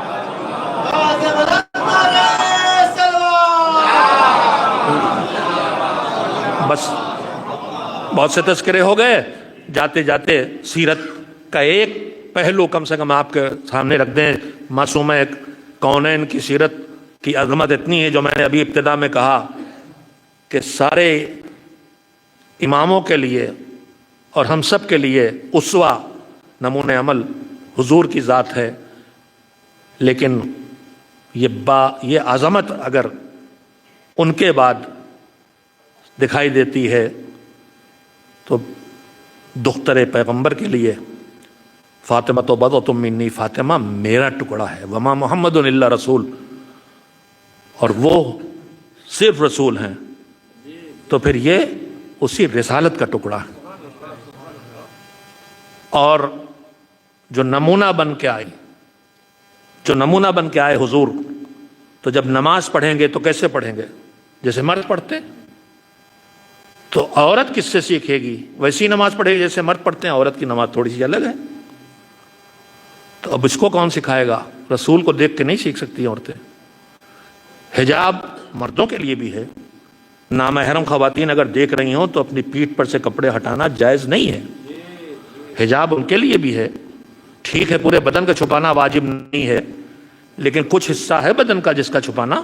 بس بہت سے تذکرے ہو گئے. جاتے جاتے سیرت کا ایک پہلو کم سے کم آپ کے سامنے رکھ دیں. معصومہ کونین کی سیرت کی عظمت اتنی ہے, جو میں نے ابھی ابتدا میں کہا کہ سارے اماموں کے لیے اور ہم سب کے لیے اسوہ, نمونہ عمل حضور کی ذات ہے. لیکن یہ عظمت اگر ان کے بعد دکھائی دیتی ہے تو دختر پیغمبر کے لیے فاطمہ تو بضعۃ منی, فاطمہ میرا ٹکڑا ہے. وما محمد الا رسول, اور وہ صرف رسول ہیں, تو پھر یہ اسی رسالت کا ٹکڑا ہے. اور جو نمونہ بن کے آئے حضور, تو جب نماز پڑھیں گے تو کیسے پڑھیں گے؟ جیسے مرد پڑھتے. تو عورت کس سے سیکھے گی؟ ویسی نماز پڑھے گی جیسے مرد پڑھتے ہیں. عورت کی نماز تھوڑی سی الگ ہے. تو اب اس کو کون سکھائے گا؟ رسول کو دیکھ کے نہیں سیکھ سکتی عورتیں. حجاب مردوں کے لیے بھی ہے. نامحرم خواتین اگر دیکھ رہی ہوں تو اپنی پیٹھ پر سے کپڑے ہٹانا جائز نہیں ہے. حجاب ان کے لیے بھی ہے. ٹھیک ہے پورے بدن کا چھپانا واجب نہیں ہے, لیکن کچھ حصہ ہے بدن کا جس کا چھپانا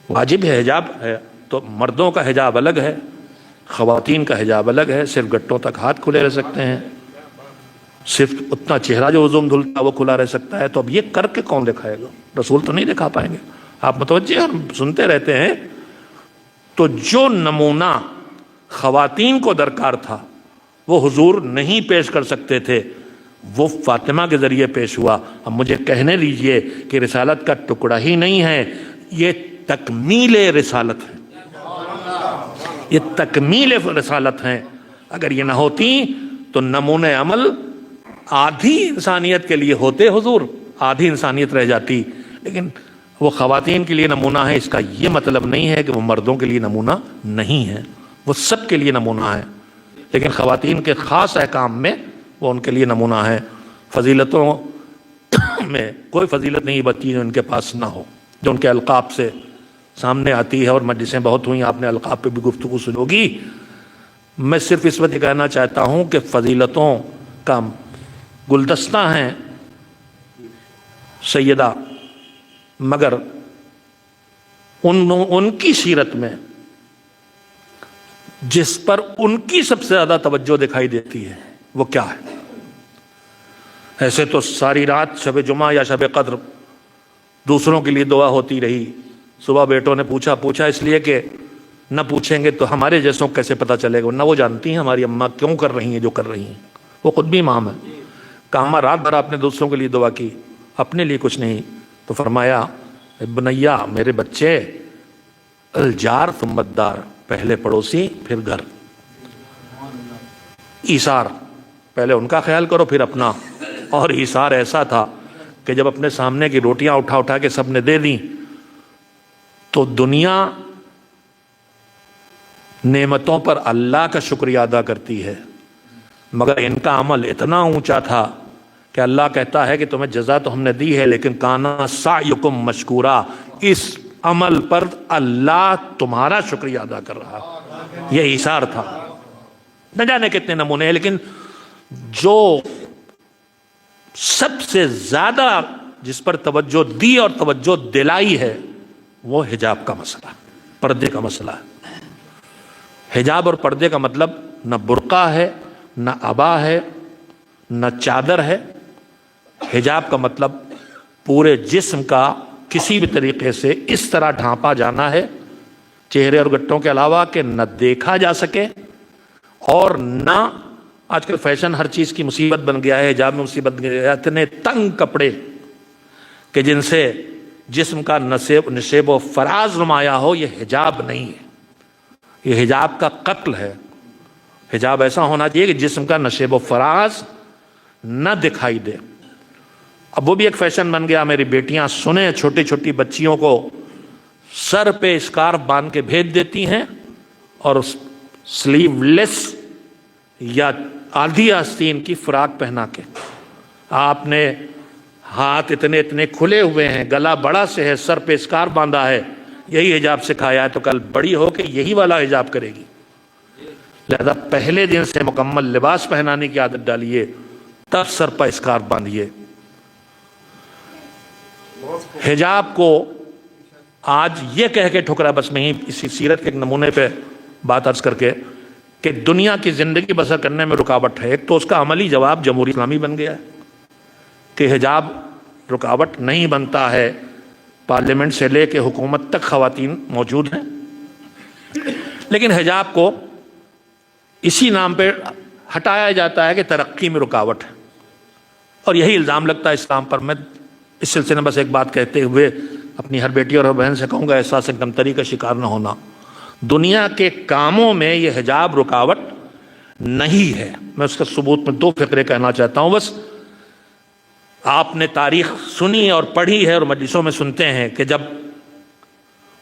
واجب ہے, حجاب ہے. تو مردوں کا حجاب الگ ہے, خواتین کا حجاب الگ ہے. صرف گٹوں تک ہاتھ کھلے رہ سکتے ہیں. صرف اتنا چہرہ جو وضو میں دھلتا وہ کھلا رہ سکتا ہے، تو اب یہ کر کے کون دکھائے گا؟ رسول تو نہیں دکھا پائیں گے۔ آپ متوجہ اور سنتے رہتے ہیں۔ تو جو نمونہ خواتین کو درکار تھا وہ حضور نہیں پیش کر سکتے تھے، وہ فاطمہ کے ذریعے پیش ہوا۔ اب مجھے کہنے دیجئے کہ رسالت کا ٹکڑا ہی نہیں ہے، یہ تکمیل رسالت ہے، یہ تکمیل رسالت ہے۔ اگر یہ نہ ہوتی تو نمونہ عمل آدھی انسانیت کے لیے ہوتے حضور، آدھی انسانیت رہ جاتی۔ لیکن وہ خواتین کے لیے نمونہ ہے، اس کا یہ مطلب نہیں ہے کہ وہ مردوں کے لیے نمونہ نہیں ہے، وہ سب کے لیے نمونہ ہے، لیکن خواتین کے خاص احکام میں وہ ان کے لیے نمونہ ہے۔ فضیلتوں میں کوئی فضیلت نہیں بچی جو ان کے پاس نہ ہو، جو ان کے القاب سے سامنے آتی ہے، اور مجلسیں بہت ہوئیں، آپ نے القاب پہ بھی گفتگو سنی ہوگی۔ میں صرف اس وقت یہ کہنا چاہتا ہوں کہ فضیلتوں کا گلدستہ ہیں سیدہ، مگر ان کی سیرت میں جس پر ان کی سب سے زیادہ توجہ دکھائی دیتی ہے وہ کیا ہے؟ ایسے تو ساری رات شب جمعہ یا شب قدر دوسروں کے لیے دعا ہوتی رہی۔ صبح بیٹوں نے پوچھا اس لیے کہ نہ پوچھیں گے تو ہمارے جیسوں کیسے پتہ چلے گا، نہ وہ جانتی ہیں ہماری اماں کیوں کر رہی ہیں جو کر رہی ہیں، وہ خود بھی امام ہے۔ کہا رات بھر آپ نے دوسروں کے لیے دعا کی، اپنے لیے کچھ نہیں؟ تو فرمایا بنیا، میرے بچے، الجار ثم الدار، پہلے پڑوسی پھر گھر، ایثار، پہلے ان کا خیال کرو پھر اپنا۔ اور ایثار ایسا تھا کہ جب اپنے سامنے کی روٹیاں اٹھا کے سب نے دے دیں تو دنیا نعمتوں پر اللہ کا شکریہ ادا کرتی ہے، مگر ان کا عمل اتنا اونچا تھا کہ اللہ کہتا ہے کہ تمہیں جزا تو ہم نے دی ہے، لیکن کانا سعیکم مشکورا، اس عمل پر اللہ تمہارا شکریہ ادا کر رہا۔ یہ ایثار تھا۔ نہ جانے کتنے نمونے ہیں، لیکن جو سب سے زیادہ جس پر توجہ دی اور توجہ دلائی ہے وہ حجاب کا مسئلہ، پردے کا مسئلہ ہے۔ حجاب اور پردے کا مطلب نہ برقع ہے، نہ عبا ہے، نہ چادر ہے۔ حجاب کا مطلب پورے جسم کا کسی بھی طریقے سے اس طرح ڈھانپا جانا ہے چہرے اور گٹوں کے علاوہ کہ نہ دیکھا جا سکے، اور نہ، آج کل فیشن ہر چیز کی مصیبت بن گیا ہے، حجاب میں مصیبت بن گیا ہے، اتنے تنگ کپڑے کہ جن سے جسم کا نشیب و فراز نمایاں ہو، یہ حجاب نہیں ہے، یہ حجاب کا قتل ہے۔ حجاب ایسا ہونا چاہیے کہ جسم کا نشیب و فراز نہ دکھائی دے۔ اب وہ بھی ایک فیشن بن گیا، میری بیٹیاں سنیں، چھوٹی چھوٹی بچیوں کو سر پہ اسکارف باندھ کے بھیج دیتی ہیں اور سلیو لیس یا آدھی آستین کی فراق پہنا کے، آپ نے ہاتھ اتنے اتنے کھلے ہوئے ہیں، گلا بڑا سے ہے، سر پہ اسکارف باندھا ہے، یہی حجاب سکھایا ہے، تو کل بڑی ہو کے یہی والا حجاب کرے گی۔ لہذا پہلے دن سے مکمل لباس پہنانے کی عادت ڈالیے، تب سر پہ اسکارف باندھیے۔ حجاب کو آج یہ کہہ کے ٹھکرا، بس میں ہی اسی سیرت کے ایک نمونے پہ بات عرض کر کے، کہ دنیا کی زندگی بسر کرنے میں رکاوٹ ہے۔ ایک تو اس کا عملی جواب جمہوری اسلامی بن گیا ہے کہ حجاب رکاوٹ نہیں بنتا ہے، پارلیمنٹ سے لے کے حکومت تک خواتین موجود ہیں، لیکن حجاب کو اسی نام پہ ہٹایا جاتا ہے کہ ترقی میں رکاوٹ ہے، اور یہی الزام لگتا ہے اسلام پر۔ میں اس سلسلے میں بس ایک بات کہتے ہوئے اپنی ہر بیٹی اور ہر بہن سے کہوں گا، احساس کمتری کا شکار نہ ہونا۔ دنیا کے کاموں میں یہ حجاب رکاوٹ نہیں ہے۔ میں اس کا ثبوت میں دو فقرے کہنا چاہتا ہوں بس۔ آپ نے تاریخ سنی اور پڑھی ہے اور مجلسوں میں سنتے ہیں کہ جب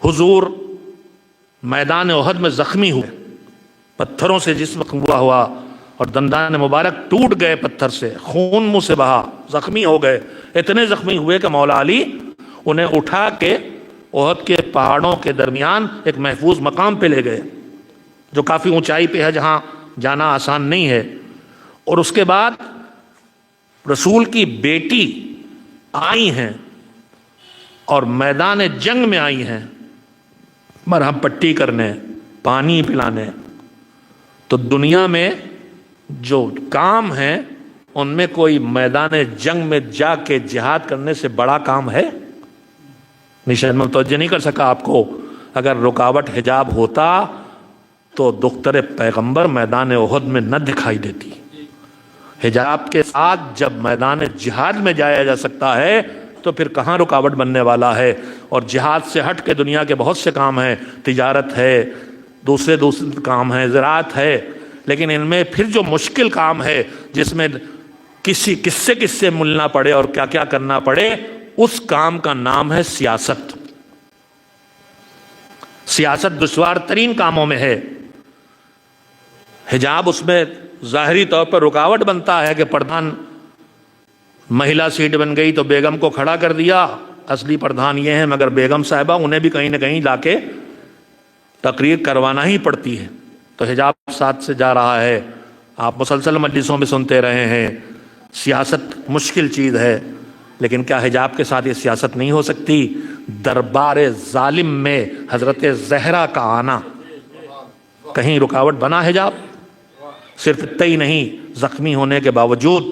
حضور میدان احد میں زخمی ہوئے، پتھروں سے جسم ہوا اور دندان مبارک ٹوٹ گئے پتھر سے، خون منہ سے بہا، زخمی ہو گئے، اتنے زخمی ہوئے کہ مولا علی انہیں اٹھا کے احد کے پہاڑوں کے درمیان ایک محفوظ مقام پہ لے گئے، جو کافی اونچائی پہ ہے، جہاں جانا آسان نہیں ہے۔ اور اس کے بعد رسول کی بیٹی آئی ہیں اور میدان جنگ میں آئی ہیں مرہم پٹی کرنے، پانی پلانے۔ تو دنیا میں جو کام ہیں ان میں کوئی میدان جنگ میں جا کے جہاد کرنے سے بڑا کام ہے؟ شاید میں توجہ نہیں کر سکا آپ کو. اگر رکاوٹ حجاب ہوتا تو دختر پیغمبر میدان احد میں نہ دکھائی دیتی. حجاب کے ساتھ جب میدان جہاد میں جایا جا سکتا ہے تو پھر کہاں رکاوٹ بننے والا ہے. اور جہاد سے ہٹ کے دنیا کے بہت سے کام ہیں، تجارت ہے، دوسرے کام ہیں، زراعت ہے، لیکن ان میں پھر جو مشکل کام ہے جس میں کس سے ملنا پڑے اور کیا کیا کرنا پڑے، اس کام کا نام ہے سیاست. سیاست دشوار ترین کاموں میں ہے. حجاب اس میں ظاہری طور پر رکاوٹ بنتا ہے کہ پردھان مہیلا سیٹ بن گئی تو بیگم کو کھڑا کر دیا، اصلی پردھان یہ ہیں، مگر بیگم صاحبہ انہیں بھی کہیں نہ کہیں لا کے تقریر کروانا ہی پڑتی ہے. تو حجاب ساتھ سے جا رہا ہے. آپ مسلسل مجلسوں میں سنتے رہے ہیں سیاست مشکل چیز ہے، لیکن کیا حجاب کے ساتھ یہ سیاست نہیں ہو سکتی؟ دربار ظالم میں حضرت زہرا کا آنا کہیں رکاوٹ بنا حجاب؟ صرف اتنا ہی نہیں، زخمی ہونے کے باوجود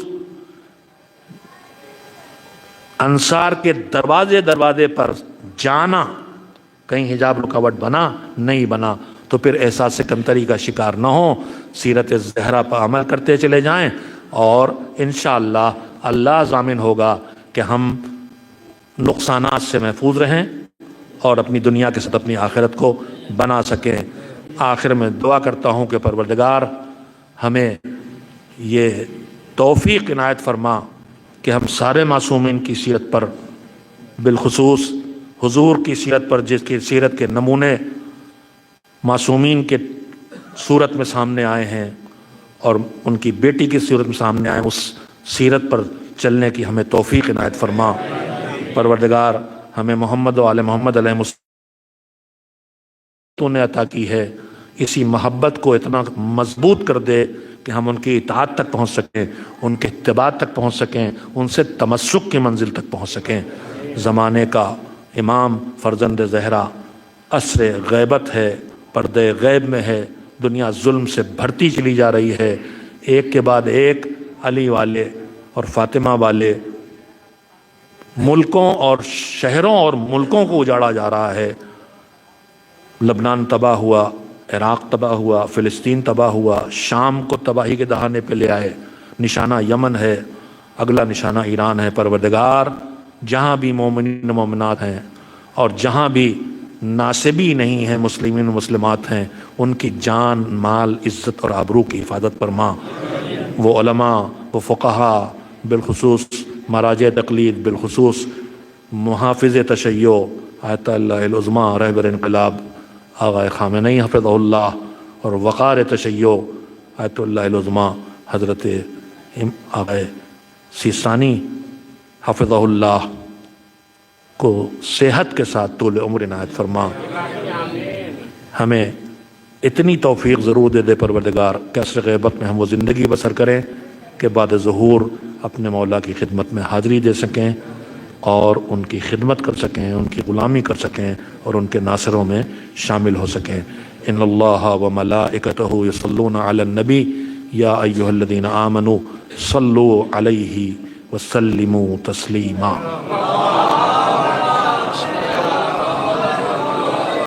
انصار کے دروازے پر جانا، کہیں حجاب رکاوٹ بنا؟ نہیں بنا. تو پھر احساس کمتری کا شکار نہ ہو، سیرت زہرا پر عمل کرتے چلے جائیں، اور انشاءاللہ اللہ ضامن ہوگا کہ ہم نقصانات سے محفوظ رہیں اور اپنی دنیا کے ساتھ اپنی آخرت کو بنا سکیں. آخر میں دعا کرتا ہوں کہ پروردگار ہمیں یہ توفیق عنایت فرما کہ ہم سارے معصومین کی سیرت پر، بالخصوص حضور کی سیرت پر، جس کی سیرت کے نمونے معصومین کے صورت میں سامنے آئے ہیں اور ان کی بیٹی کی صورت میں سامنے آئے، اس سیرت پر چلنے کی ہمیں توفیق عنایت فرما. پروردگار ہمیں محمد و آل محمد علیہ السلام تو نے عطا کی ہے، اسی محبت کو اتنا مضبوط کر دے کہ ہم ان کی اطاعت تک پہنچ سکیں، ان کے اتباع تک پہنچ سکیں، ان سے تمسک کی منزل تک پہنچ سکیں. زمانے کا امام فرزند زہرا عصر غیبت ہے، پردے غیب میں ہے، دنیا ظلم سے بھرتی چلی جا رہی ہے، ایک کے بعد ایک علی والے اور فاطمہ والے ملکوں اور شہروں اور ملکوں کو اجاڑا جا رہا ہے. لبنان تباہ ہوا، عراق تباہ ہوا، فلسطین تباہ ہوا، شام کو تباہی کے دہانے پہ لے آئے. نشانہ یمن ہے، اگلا نشانہ ایران ہے. پروردگار جہاں بھی مومنین و مومنات ہیں اور جہاں بھی ناصبی نہیں ہیں، مسلمین و مسلمات ہیں، ان کی جان، مال، عزت اور آبرو کی حفاظت فرما. وہ علماء، وہ فقہا، بالخصوص مراجع تقلید، بالخصوص محافظ تشیع آیت اللہ العظمیٰ رہبر انقلاب آقا خامنئی حفظہ اللہ، اور وقار تشیع آیت اللہ العظمیٰ حضرت آقا سیستانی حفظہ اللہ کو صحت کے ساتھ طول عمر عنایت فرما. ہمیں اتنی توفیق ضرور دے پروردگار کہ عصر غیبت میں ہم وہ زندگی بسر کریں کہ بعد ظہور اپنے مولا کی خدمت میں حاضری دے سکیں اور ان کی خدمت کر سکیں، ان کی غلامی کر سکیں اور ان کے ناصروں میں شامل ہو سکیں. ان اللہ و ملائکتہ یصلون علی النبی یا ایھا الذین آمنوا صلوا علیہ وسلموا تسلیما.